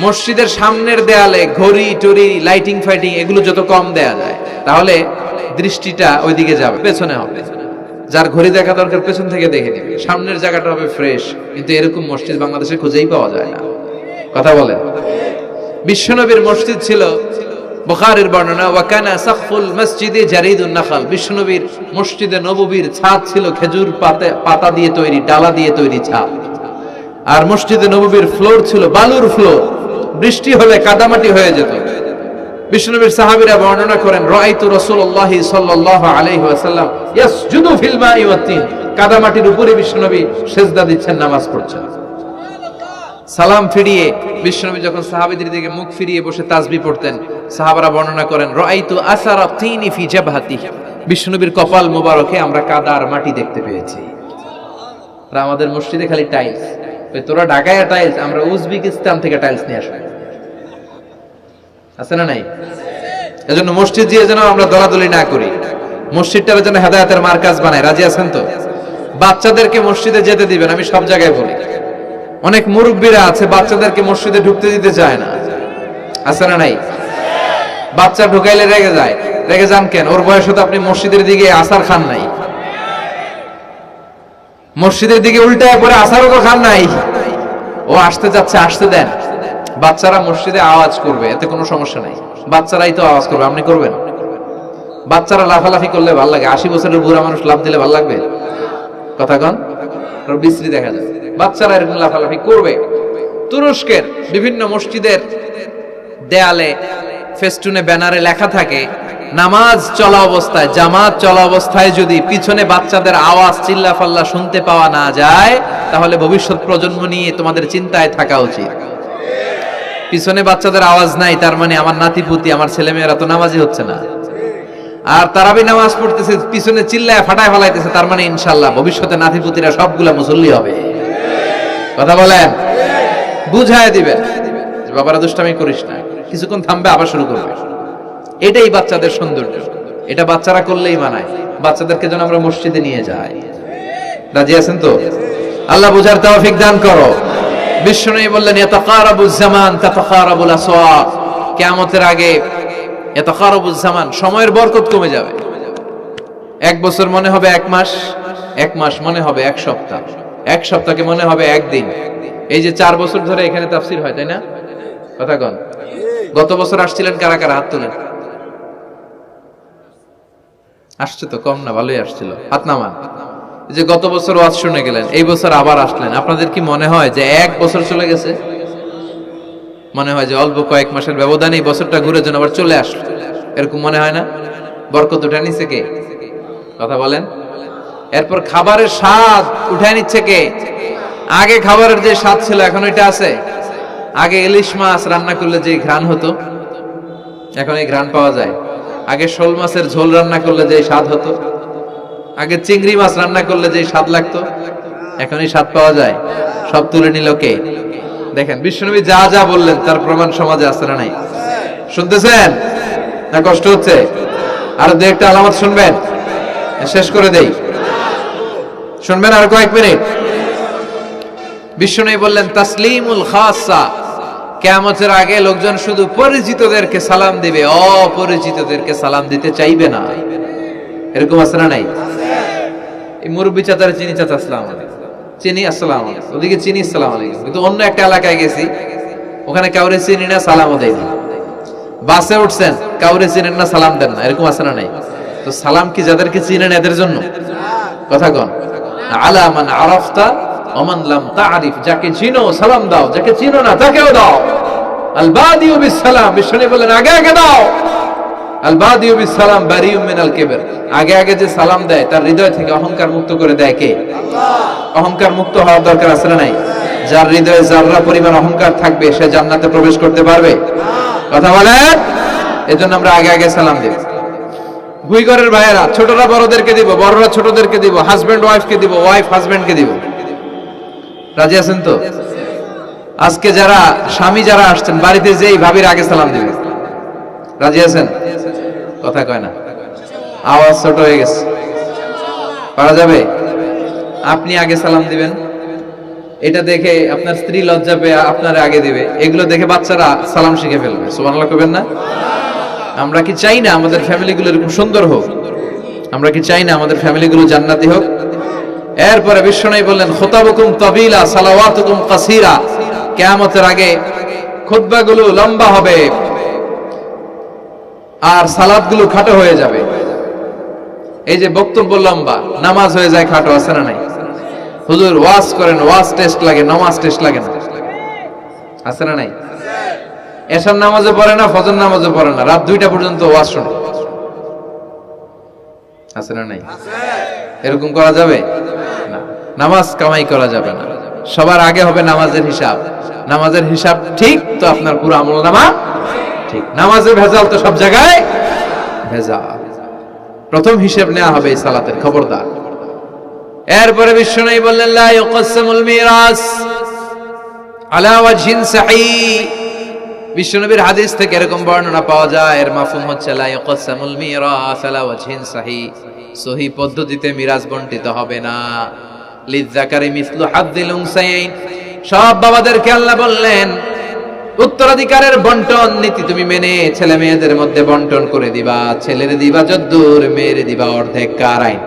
মসজিদের সামনের দেয়ালে ঘড়ি টড়ি লাইটিং ফাইটিং এগুলো যত কম দেয়া যায়, তাহলে দৃষ্টিটা ওইদিকে যাবে, পেছনে হবে। যার ঘড়ি দেখা দরকার পেছন থেকে দেখে নেবে, সামনের জায়গাটা হবে ফ্রেশ। কিন্তু এরকম মসজিদ বাংলাদেশে খুঁজেই পাওয়া যায় না, কথা বলেন। বিশ্বনবীর মসজিদ ছিল, বুখারীর বর্ণনা, ওয়া কানা সাকফুল মসজিদে জারিদুন নাখাল, বিশ্বনবীর মসজিদে নববীর ছাদ ছিল খেজুর পাতা দিয়ে তৈরি, ডালা দিয়ে তৈরি ছাদ। আর মসজিদে নববীর ফ্লোর ছিল বালুর ফ্লোর, বৃষ্টি হলে কাদামাটি হয়ে যেত। বিশ্বনবীর সাহাবীরা বর্ণনা করেন, রাআইতু রাসূলুল্লাহ সাল্লাল্লাহু আলাইহি ওয়াসাল্লাম ইয়াসজুদু ফিল মাই ওয়াত তিন, কাদামাটির উপরে বিশ্বনবী সিজদা দিচ্ছেন, নামাজ পড়ছেন। সালাম ফিরিয়ে বিশ্বনবী যখন সাহাবীদের দিকে মুখ ফিরিয়ে বসে তাসবিহ পড়তেন, সাহাবারা বর্ণনা করেন, রাআইতু আসারা তিনি ফি জাবহাতিহি, বিশ্বনবীর কপাল মোবারকে আমরা কাদা আর মাটি দেখতে পেয়েছি। আর আমাদের মসজিদে খালি টাইলস, তোরা ঢাকায় টাইলস, আমরা উজবেকিস্তান থেকে টাইলস নিয়ে আসবো, আছে না নাই? এজন্য মসজিদ দিয়ে যেন আমরা দলাদলি না করি, মসজিদটারে যেন হেদায়েতের মার্কাজ বানায়। রাজি আছেন তো? বাচ্চাদেরকে মসজিদে যেতে দিবেন, আমি সব জায়গায় বলি। অনেক মুরব্বীরা আছে বাচ্চাদেরকে মসজিদে ঢুকতে দিতে চায় না, আছে না নাই? বাচ্চা ঢুকাইলে রেগে যায়, রেগে যান কেন? ওর বয়সে তো আপনি মসজিদের দিকে আসার খান নাই, মসজিদের দিকে উল্টায় পরে আসারও তো খান নাই। ও আসতে যাচ্ছে, আসতে দেন। বাচ্চারা মসজিদে আওয়াজ করবে, এতে কোনো সমস্যা নাই, বাচ্চারাই তো আওয়াজ করবে, আপনি করবেন? বাচ্চারা লাফালাফি করলে ভালো লাগে, 80 বছরের বুড়া মানুষ লাফ দিলে ভালো লাগবে? কথা কন, বিশ্রী দেখা যায়। বাচ্চারা এরকম লাফালাফি করবে। তুরস্কের বিভিন্ন মসজিদের দেয়ালে ফেস্টুনে ব্যানারে লেখা থাকে, নামাজ চলা অবস্থায়, জামাত চলা অবস্থায় যদি পিছনে বাচ্চাদের আওয়াজ চিল্লাফাল্লা শুনতে পাওয়া না যায়, তাহলে ভবিষ্যৎ প্রজন্ম নিয়ে তোমাদের চিন্তায় থাকা উচিত। পিছনে বাচ্চাদের আওয়াজ নাই, তার মানে আমার নাতিপুতি, আমার ছেলেমেয়েরা তো নামাজি হচ্ছে না। আর তারাবি নামাজ পড়তেছে, পিছনে চিল্লায় ফাটায় ফেলাইতেছে, তার মানে ইনশাআল্লাহ ভবিষ্যতে নাতিপুতিরা সবগুলা মুসল্লি হবে, কথা বলেন। বুঝায় দিবেন যে বাবারা দুষ্টামি করিস না, কিছুক্ষণ থামবে আবার শুরু করবে। এটাই বাচ্চাদের সৌন্দর্য, এটা বাচ্চারা করলেই মানায়। বাচ্চাদেরকে যেন আমরা মসজিদে নিয়ে যাই। রাজি আছেন তো? আল্লাহ বুঝার তৌফিক দান করো। বিশ্বনবী বললেন, ইয়াতাকারাবুজ জামান তাতাকারাবুল আসওয়াক, কিয়ামতের আগে ইয়াতাকারাবুজ জামান, সময়ের বরকত কমে যাবে। 1 বছর মনে হবে 1 মাস, 1 মাস মনে হবে 1 সপ্তাহ, 1 সপ্তাহকে মনে হবে 1 দিন। এই যে 4 বছর ধরে এখানে তাফসীর হয়, তাই না? কথা কন। গত বছর আসছিলেন কারা কারা? হাত তোলেন। আসছে তো কম না, ভালোই আসছিল, হাত নামান। যে গত বছর ওয়াজ শুনে গেলেন, এই বছর আবার আসলেন, আপনাদের কি মনে হয় যে 1 বছর চলে গেছে? মনে হয় যে অল্প কয়েক মাসের ব্যবধানে এই বছরটা ঘুরে যেন আবার চলে আসলো, এরকম মনে হয় না? বরকত উঠে নিচ্ছে কে? কথা বলেন। এরপর খাবারের স্বাদ উঠে নিচ্ছে কে? আগে খাবারের যে স্বাদ ছিল এখন ওইটা আছে? আগে ইলিশ মাছ রান্না করলে যে ঘ্রাণ হতো, এখন এই ঘ্রাণ পাওয়া যায়? আগে শোল মাছের ঝোল রান্না করলে যে স্বাদ হতো, আগে চিংড়ি মাছ রান্না করলে যে স্বাদ লাগতো, এখন এই স্বাদ পাওয়া যায়? সব তুলে নিল কে? দেখেন বিশ্বনবী যা যা বললেন তার প্রমাণ সমাজে আছে না নাই? শুনতেছেন না? কষ্ট হচ্ছে? আর দু একটা আলামত শুনবেন, শেষ করে দেই। শুনবেন আর কয়েক মিনিট? বিশ্বনবী বললেন, তাসলিমুল খাসা, কিয়ামতের আগে লোকজন শুধু পরিচিতদেরকে সালাম দিবে, অপরিচিতদেরকে সালাম দিতে চাইবে না। এরকম আছে না নাই? এই মুরব্বী চাচারে চিনি, চাচা আসসালামু আলাইকুম, চিনি আসসালামু আলাইকুম, ওদিকে চিনি আসসালামু আলাইকুম। কিন্তু অন্য একটা এলাকায় গেছি, ওখানে কাউরে চিনি না, সালামও দেয় না। বাসে উঠছেন, কাউরে চিনেন না, সালাম দেন না, এরকম আছে না নাই? তো সালাম কি যাদেরকে চিনেন এদের জন্য? কথা কন। আলা মান আরাফতা ওয়া মান লাম তা'রিফ, যাকে চিনো সালাম দাও, যাকে চিনো না তাকেও দাও। আল বাদিউ বিস সালাম, বিশ্বনবী বলেন আগে আগে দাও। আল বাদিউ বিস সালাম বারিউম মিনাল কিবর, আগে আগে যে সালাম দেয় তার হৃদয় থেকে অহংকার মুক্ত করে দেয় কে? আল্লাহ। অহংকার মুক্ত হওয়ার দরকার আছে না নাই? যার হৃদয়ে যাররা পরিমাণ অহংকার থাকবে সে জান্নাতে প্রবেশ করতে পারবে? কথা বলেন। এজন্য আমরা আগে আগে সালাম দেব। ভুইগরের ভাইয়েরা ছোটরা বড়দেরকে দিব, বড়রা ছোটদেরকে দিব, হাজবেন্ড ওয়াইফকে দিব, ওয়াইফ হাজবেন্ডকে দিব। রাজি আছেন তো? আজকে যারা স্বামী যারা আসছেন বাড়িতে যেই ভাবির আগে সালাম দিবে। রাজি আছেন? কথা কয় না, আওয়াজ ছোট হয়ে গেছে। পারা যাবে? আপনি আগে সালাম দিবেন, এটা দেখে আপনার স্ত্রী লজ্জা পেয়ে আপনার আগে দিবে, এগুলো দেখে বাচ্চারা সালাম শিখে ফেলবে। সুবহানাল্লাহ কইবেন না? আমরা কি চাই না আমাদের ফ্যামিলিগুলো এরকম সুন্দর হোক? আমরা কি চাই না আমাদের ফ্যামিলিগুলো জান্নাতি হোক? এরপরে বিশ্বনবী বললেন, খুতাবুকুম তাবিলা সালাওয়াতুকুম কাসীরা। কিয়ামতের আগে খুতবাগুলো লম্বা হবে আর সালাতগুলো খাটো হয়ে যাবে। এই যে বক্তব্য লম্বা, নামাজ হয়ে যায় খাটো, আছে না নাই? হুজুর ওয়াজ করেন, ওয়াজ টেস্ট লাগে, নামাজ টেস্ট লাগে না, আছে না নাই? এশার নামাজে পড়ে না, ফজর নামাজে পড়ে না, রাত 2টা পর্যন্ত ওয়াজ শুনে, আছে না নাই? এরকম করা যাবে না। নামাজ কামাই করা যাবে না। সবার আগে হবে নামাজের হিসাব। নামাজের হিসাব ঠিক তো আপনার পুরো আমলনামা ঠিক। নামাজে ভেজাল তো সব জায়গায় ভেজাল। প্রথম হিসাব নেওয়া হবে এই সালাতের, খবরদার। এরপরে বিশ্বনবী বললেন, লা ইউকসামুল মিরাস আলা ওয়াজহিন সাহিহ। বিশ্বনবীর হাদিস থেকে এরকম বর্ণনা পাওয়া যায়, এর মাফহুম হচ্ছে লা ইউকসামুল মিরাস আলা ওয়াজহিন সাহিহ, সহিহ পদ্ধতিতে মিরাজ বণ্টিত হবে না। লিযযাকারি মিসলু হাদ্দিল উনসায়াইন, সব বাবাদেরকে আল্লাহ বললেন উত্তরাধিকারের বন্টন নীতি তুমি মেনে ছেলে মেয়েদের মধ্যে বন্টন করে দিবা। ছেলের দিবা যদ্দুর, মেয়ের দিবা অর্ধেক। কার আইন?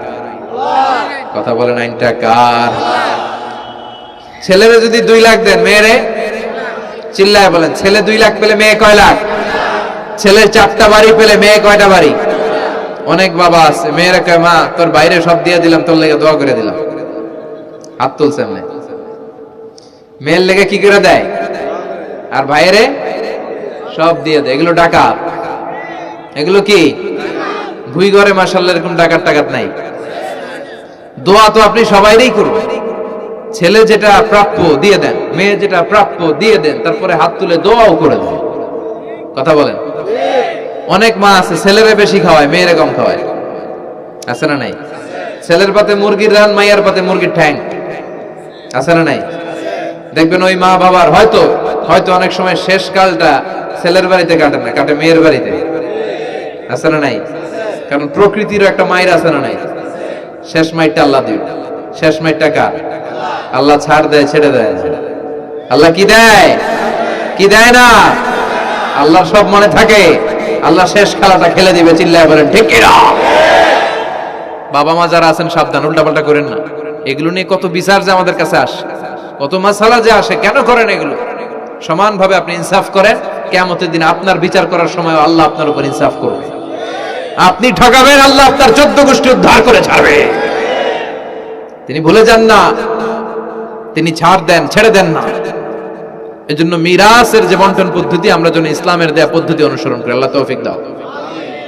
কথা বলেন, আইনটা কার? ছেলেরে যদি 2 লাখ দেন, মেয়েরে চিল্লায় বলেন, ছেলে 2 লাখ পেলে মেয়ে কয় লাখ? ছেলে 4টা বাড়ি পেলে মেয়ে কয়টা বাড়ি? অনেক বাবা আছে মেয়েরা কয়, মা তোর বাইরে সব দিয়ে দিলাম, তোর লেগে দোয়া করে দিলাম। হাত তুলছে এমনি। মেয়ের লেগে কি করে দেয়? আর ভাইরে সব দিয়ে দেয়। এগুলো ডাকাত। এগুলো কি ভুই ঘরে মাশাআল্লাহ এরকম ডাকাত টাকাত নাই। দোয়া তো আপনি সবাইরই করবেন। ছেলে যেটা প্রাপ্য দিয়ে দেন, মেয়ে যেটা প্রাপ্য দিয়ে দেন, তারপরে হাত তুলে দোয়াও করে দেন। কথা বলেন। অনেক মা আছে ছেলেরে বেশি খাওয়ায়, মেয়েরে কম খাওয়ায়, আছে না নাই? ছেলের পাতে মুরগির রান, মাইয়ার পাতে মুরগির ঠ্যাং, আছে না নাই? দেখবেন ওই মা বাবার হয়তো অনেক সময় শেষ কালটা ছেলের বাড়িতে কাটে না, কাটে মেয়ের বাড়িতে, আছে না নাই? কারণ প্রকৃতির একটা মায়ের, আছে না নাই? শেষ মাইরটা আল্লাহ দিবে। শেষ মাইরটা কার? আল্লাহ ছাড় দেয়, ছেড়ে দেয়? আল্লাহ কি দেয়? কি দেয় না? আল্লাহ সব মনে থাকে। আল্লাহ শেষ খেলাটা খেলে দিবে। চিল্লায় বলেন ঠিক কিনা? বাবা মা যারা আছেন সাবধান, উল্টাপাল্টা করেন না। এগুলো নিয়ে কত বিচার যে আমাদের কাছে আসে, কত মাসালা যে আসে। কেন করেন এগুলো? সমানভাবে আপনি ইনসাফ করেন, কিয়ামতের দিন আপনার বিচার করার সময় আল্লাহ আপনার উপর ইনসাফ করবে। আপনি ঠকাবেন, আল্লাহ আপনার 14 গোষ্ঠী উদ্ধার করে ছাড়বে। তিনি ভুলে যান না, তিনি ছাড় দেন, ছেড়ে দেন না। এজন্য মিরাসের যে বন্টন পদ্ধতি, আমরা যেন ইসলামের দেয়া পদ্ধতি অনুসরণ করি। আল্লাহ তৌফিক দাও।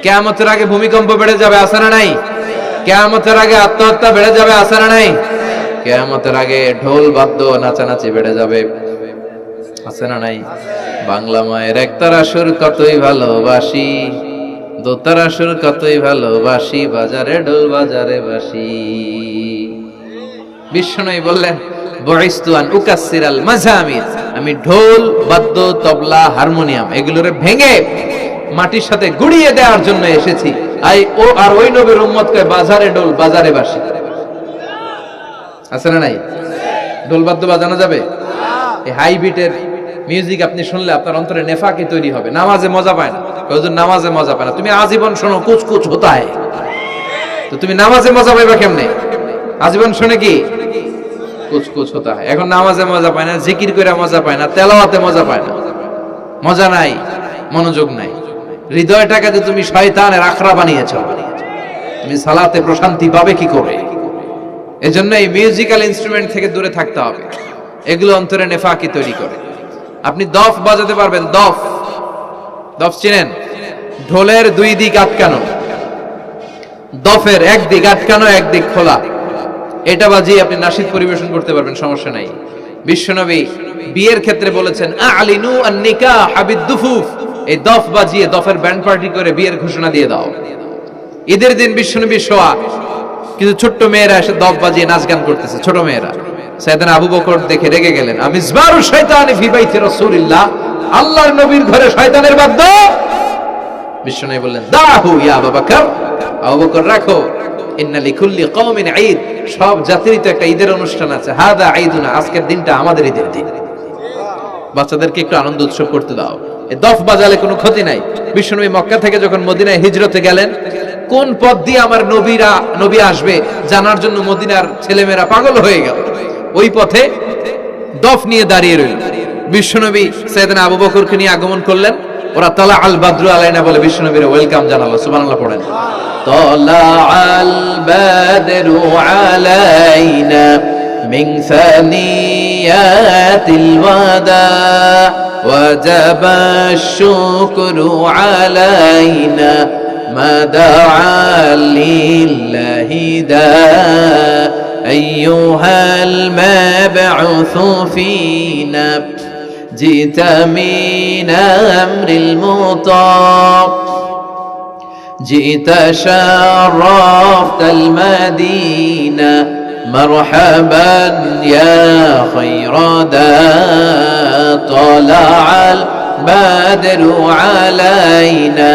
কিয়ামতের আগে ভূমিকম্প বেড়ে যাবে, আছে না নাই? কিয়ামতের আগে আত্মহত্যা বেড়ে যাবে, আছে না নাই? কিয়ামতের আগে ঢোল বাদ্য নাচানাচি বেড়ে যাবে, আছে না নাই? বাংলা মায়ের একতারা সুর কতই ভালোবাসি, দোতারা সুর কতই ভালোবাসি, বাজারে ঢোল বাজারে বাসি। বিশ্বনবী বললেন, বুইসতু আন উকাসসিরাল মাযামির, আমি ঢোল বাদ্য তবলা হারমোনিয়াম এগুলোরে ভেঙে মাটির সাথে গুড়িয়ে দেওয়ার জন্য এসেছি। আর ওই নবীর উম্মতকে বাজারে ঢোল বাজারে বাসি, আছে না নাই? ঢোল বাদ্য বাজানো যাবে? এই হাই বিটের মিউজিক আপনি শুনলে আপনার অন্তরে নেফাকি তৈরি হবে। নামাজে মজা পায় না, হুজুর নামাজে মজা পায় না। তুমি আজীবন শোনো কুছ কুছ হোতা है, তো তুমি নামাজে মজা পাইবা কেমনে? আজীবন শুনে কি কুছ কুছ হোতা है। এখন নামাজে মজা পায় না, জিকির করে মজা পায় না, তেলাওয়াতে মজা পায় না, মজা নাই, মনোযোগ নাই। হৃদয়টাকে যে তুমি শয়তানের আখড়া বানিয়েছো, তুমি সালাতে প্রশান্তি পাবে কি করে? এজন্য এই মিউজিক্যাল ইনস্ট্রুমেন্ট থেকে দূরে থাকতে হবে। এগুলো অন্তরে নেফাকি তৈরি করে। আপনি দফ বাজাতে পারবেন? দফ চিনেন? ঢোলের 2 দিক আটকানো, দফের এক দিক আটকানো, এক দিক খোলা। এটা বাজিয়ে আপনি নাশিদ পরিবেশন করতে পারবেন, সমস্যা নাই। বিশ্বনবী বিয়ের ক্ষেত্রে বলেছেন, আ'লিনু আন-নিকাহ বিদ-দুফুফ, এই দফ বাজিয়ে, দফের ব্যান্ড পার্টি করে বিয়ের ঘোষণা দিয়ে দাও। ঈদের দিন বিশ্বনবী শোয়া, কিছু ছোট্ট মেয়েরা এসে দপ বাজিয়ে নাচ গান করতেছে, ছোট মেয়েরা। সাইয়েদনা আবু বকর দেখে রেগে গেলেন, আমিজবারু শাইতানি ফি বাইতি রাসূলিল্লাহ, আল্লাহর নবীর ঘরে শয়তানের বাদ্য। বিশ্বনবী বললেন, দাহু ইয়া আবু বকর, আবু বকর রাখো, ইন্না লিকুল্লি কওমিন ঈদ, সব জাতিরই তো একটা ঈদের অনুষ্ঠান আছে, হাদা ঈদুনা, আজকের দিনটা আমাদের ঈদের দিন, বাচ্চাদেরকে একটু আনন্দ উৎসব করতে দাও। এই দফ বাজালে কোনো ক্ষতি নাই। বিশ্বনবী মক্কা থেকে যখন মদিনায় হিজরতে গেলেন, কোন পথ দিয়ে আমার নবী আসবে জানার জন্য মদিনার ছেলেমেয়েরা পাগল হয়ে গেল। ওই পথে দফ নিয়ে দাঁড়িয়ে রইল। বিশ্বনবী সাইয়েদনা আবু বকরকে নিয়ে আগমন করলেন। ওরা তালা আল বাদরু আলাইনা বলে বিশ্বনবীর ওয়েলকাম জানালো। সুবহানাল্লাহ পড়েন। তালা আল বাদরু আলাইনা মিন সানিয়াতিল ওয়াদা وجب الشكر علينا ما دعا لله دا أيها المبعوث فينا جئت من أمر المطاع جئت شرفت المدينة مرحبا يا خير دا طلع البدر علينا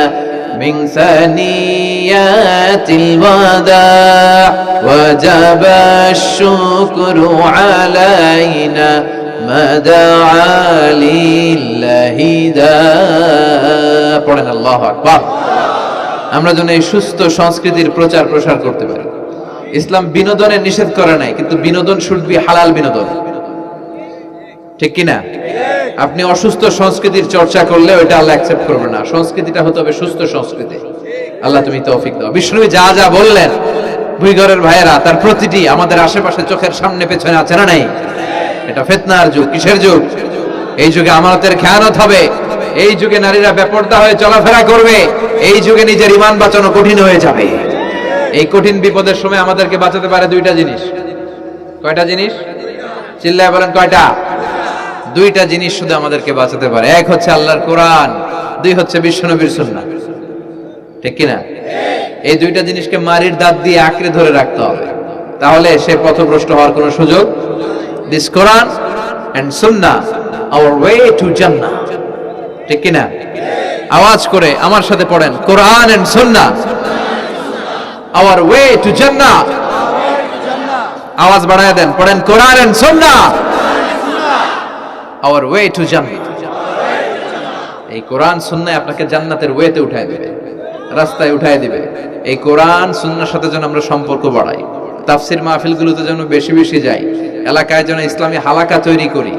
من ثنيات الوداع وجب الشكر علينا ما دعا لله دا পড়েন আল্লাহু আকবার। আমরা যেন এই সুস্থ সংস্কৃতির প্রচার প্রসার করতে পারি। ইসলাম বিনোদনের নিষেধ করে নাই, কিন্তু বিনোদন শুড বি হালাল বিনোদন, ঠিক কিনা? আপনি অসুস্থ সংস্কৃতির চর্চা করলে ওইটা আল্লাহ অ্যাকসেপ্ট করবে না। সংস্কৃতিটা হতে হবে সুস্থ সংস্কৃতি। আল্লাহ তুমি তৌফিক দাও। বিষ্ণুবী যা যা বললেন, ভুইঘরের ভাইয়েরা, তার প্রতিটি আমাদের আশেপাশে চোখের সামনে পেছনে আছে না নাই? এটা ফিতনার যুগ। কিসের যুগ? এই যুগে আমানতের খেয়ানত হবে, এই যুগে নারীরা বেপরদা হয়ে চলাফেরা করবে, এই যুগে নিজের ঈমান বাঁচানো কঠিন হয়ে যাবে। এই কঠিন বিপদের সময় আমাদেরকে বাঁচাতে পারে দুইটা জিনিস। কয়টা জিনিস? চিল্লায় বলেন কয়টা? দুইটা জিনিস শুধু আমাদেরকে বাঁচাতে পারে। এক হচ্ছে আল্লাহর কোরআন, দুই হচ্ছে বিশ্বনবীর সুন্নাহ, ঠিক কিনা? এই দুইটা জিনিসকে মারির দাঁত দিয়ে আঁকড়ে ধরে রাখতে হবে, তাহলে সে পথভ্রষ্ট হওয়ার কোনো সুযোগ। This Quran and Sunnah hour way to জান্নাহ, ঠিক কিনা? আওয়াজ করে আমার সাথে পড়েন, কোরআন and Sunnah our way to Jannah. আওয়াজ বাড়ায় দেন, পড়েন, কোরআন and Sunnah our way to Jannah. এই কোরআন সুন্নাহ আপনাকে জান্নাতের ওয়েতে উঠায় দিবে, রাস্তায় উঠায় দিবে। এই কোরআন সুন্নাহর সাথে যেন আমরা সম্পর্ক বাড়াই, তাফসীর মাহফিলগুলোতে যেন বেশি বেশি যাই, এলাকায় যেন ইসলামী হালাকা তৈরি করি,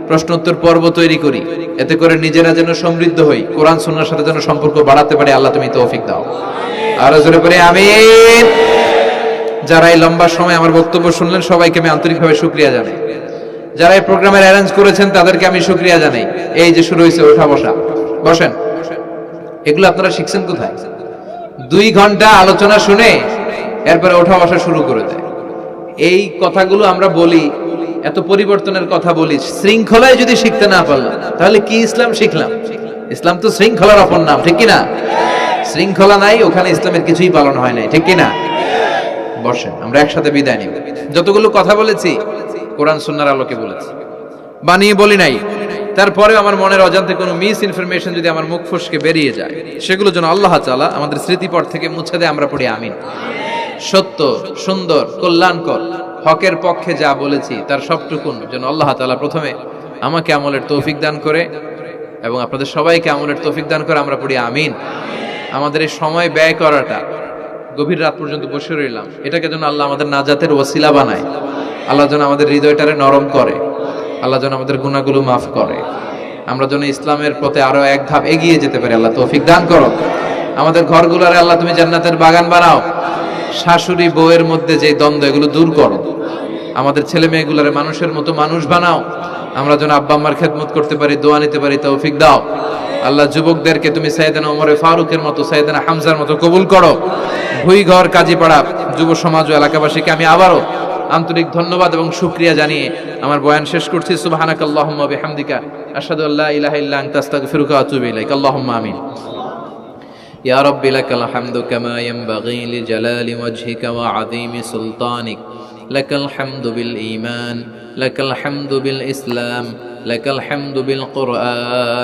প্রশ্ন উত্তর পর্ব তৈরি করি, এতে করে নিজেরা যেন সমৃদ্ধ হই, কোরআন সুন্নাহর সাথে যেন সম্পর্ক বাড়াতে পারি। আল্লাহ তুমি তৌফিক দাও। আর জোরে করে আমিন। যারা এই লম্বা সময় আমার বক্তব্য শুনলেন সবাইকে আমি আন্তরিকভাবে শুকরিয়া জানাই। যারা এই প্রোগ্রামের অ্যারেঞ্জ করেছেন তাদেরকে আমি শুকরিয়া জানাই। এই যে শুরু হয়েছে ওঠা বসা, বসেন, এগুলো আপনারা শিখছেন কোথায়? 2 ঘন্টা আলোচনা শুনে এরপরে ওঠা বসা শুরু করে দেয়। এই কথাগুলো আমরা বলি, এত পরিবর্তনের কথা বলি, শৃঙ্খলায় যদি শিখতে না পারলাম তাহলে কি ইসলাম শিখলাম? ইসলাম তো শৃঙ্খলার অপর নাম, ঠিক কিনা? শৃঙ্খলা নাই, ওখানে ইসলামের কিছুই পালন হয় নাই, ঠিক কিনা? বসেন, আমরা একসাথে বিদায় নিব। যতগুলো কথা বলেছি কোরআন সুন্নাহর আলোকে বলেছি, বানিয়ে বলি নাই। তারপরেও আমার মনের অজান্তে কোনো মিস ইনফরমেশন যদি আমার মুখ ফসকে বেরিয়ে যায়, সেগুলো যেন আল্লাহ তাআলা আমাদের স্মৃতিপট থেকে মুছে দেয়। আমরা পড়ি আমিন। সত্য, সুন্দর, কল্যাণকর, হকের পক্ষে যা বলেছি তার সবটুকুন যেন আল্লাহ তাআলা প্রথমে আমাকে আমলের তৌফিক দান করে এবং আপনাদের সবাইকে আমলের তৌফিক দান করে। আমরা পড়ি আমিন। আমাদের এই সময় ব্যয় করাটা, গভীর রাত পর্যন্ত বসে রইলাম, এটাকে যেন আল্লাহ আমাদের নাজাতের ওসিলা বানায়। আল্লাহ যেন আমাদের হৃদয়টারে নরম করে, আল্লাহ যেন আমাদের গুনাহগুলো মাফ করে, আমরা যেন ইসলামের পথে আরো এক ধাপ এগিয়ে যেতে পারি। আল্লাহ তৌফিক দান করো। আমাদের ঘরগুলোরে আল্লাহ তুমি জান্নাতের বাগান বানাও। শাশুড়ি বউয়ের মধ্যে যে দ্বন্দ্ব, এগুলো দূর করো। আমাদের ছেলে মেয়েগুলোরে মানুষের মতো মানুষ বানাও। আমরা যেন আব্বা আম্মার খেদমত করতে পারি, দোয়া নিতে পারি, তৌফিক দাও। আল্লাহ যুবকদেরকে তুমি সাইয়েদনা ওমরে ফারুকের মতো, সাইয়েদনা হামজার মতো কবুল করো। ভুইঘর, কাজীপাড়া যুব সমাজ ও এলাকাবাসীকে আমি আবারও আন্তরিক ধন্যবাদ এবং শুকরিয়া জানিয়ে আমার বয়ান শেষ করছি। সুবহানাকাল্লাহুম্মা বিহামদিকা আশহাদু আল্লা ইলাহা ইল্লা আনতা আস্তাগফিরুকা ওয়া আতুবু ইলাইক। আল্লাহুম্মা আমিন। ইয়া রাব্বি লাকাল হামদু কামা ইয়ানবাগি লিজালালি ওয়াজহিকা ওয়া আযীমি সুলতানিক লাকাল হামদু বিল ঈমান লাকাল হামদু বিল ইসলাম লাকাল হামদু বিল কুরআন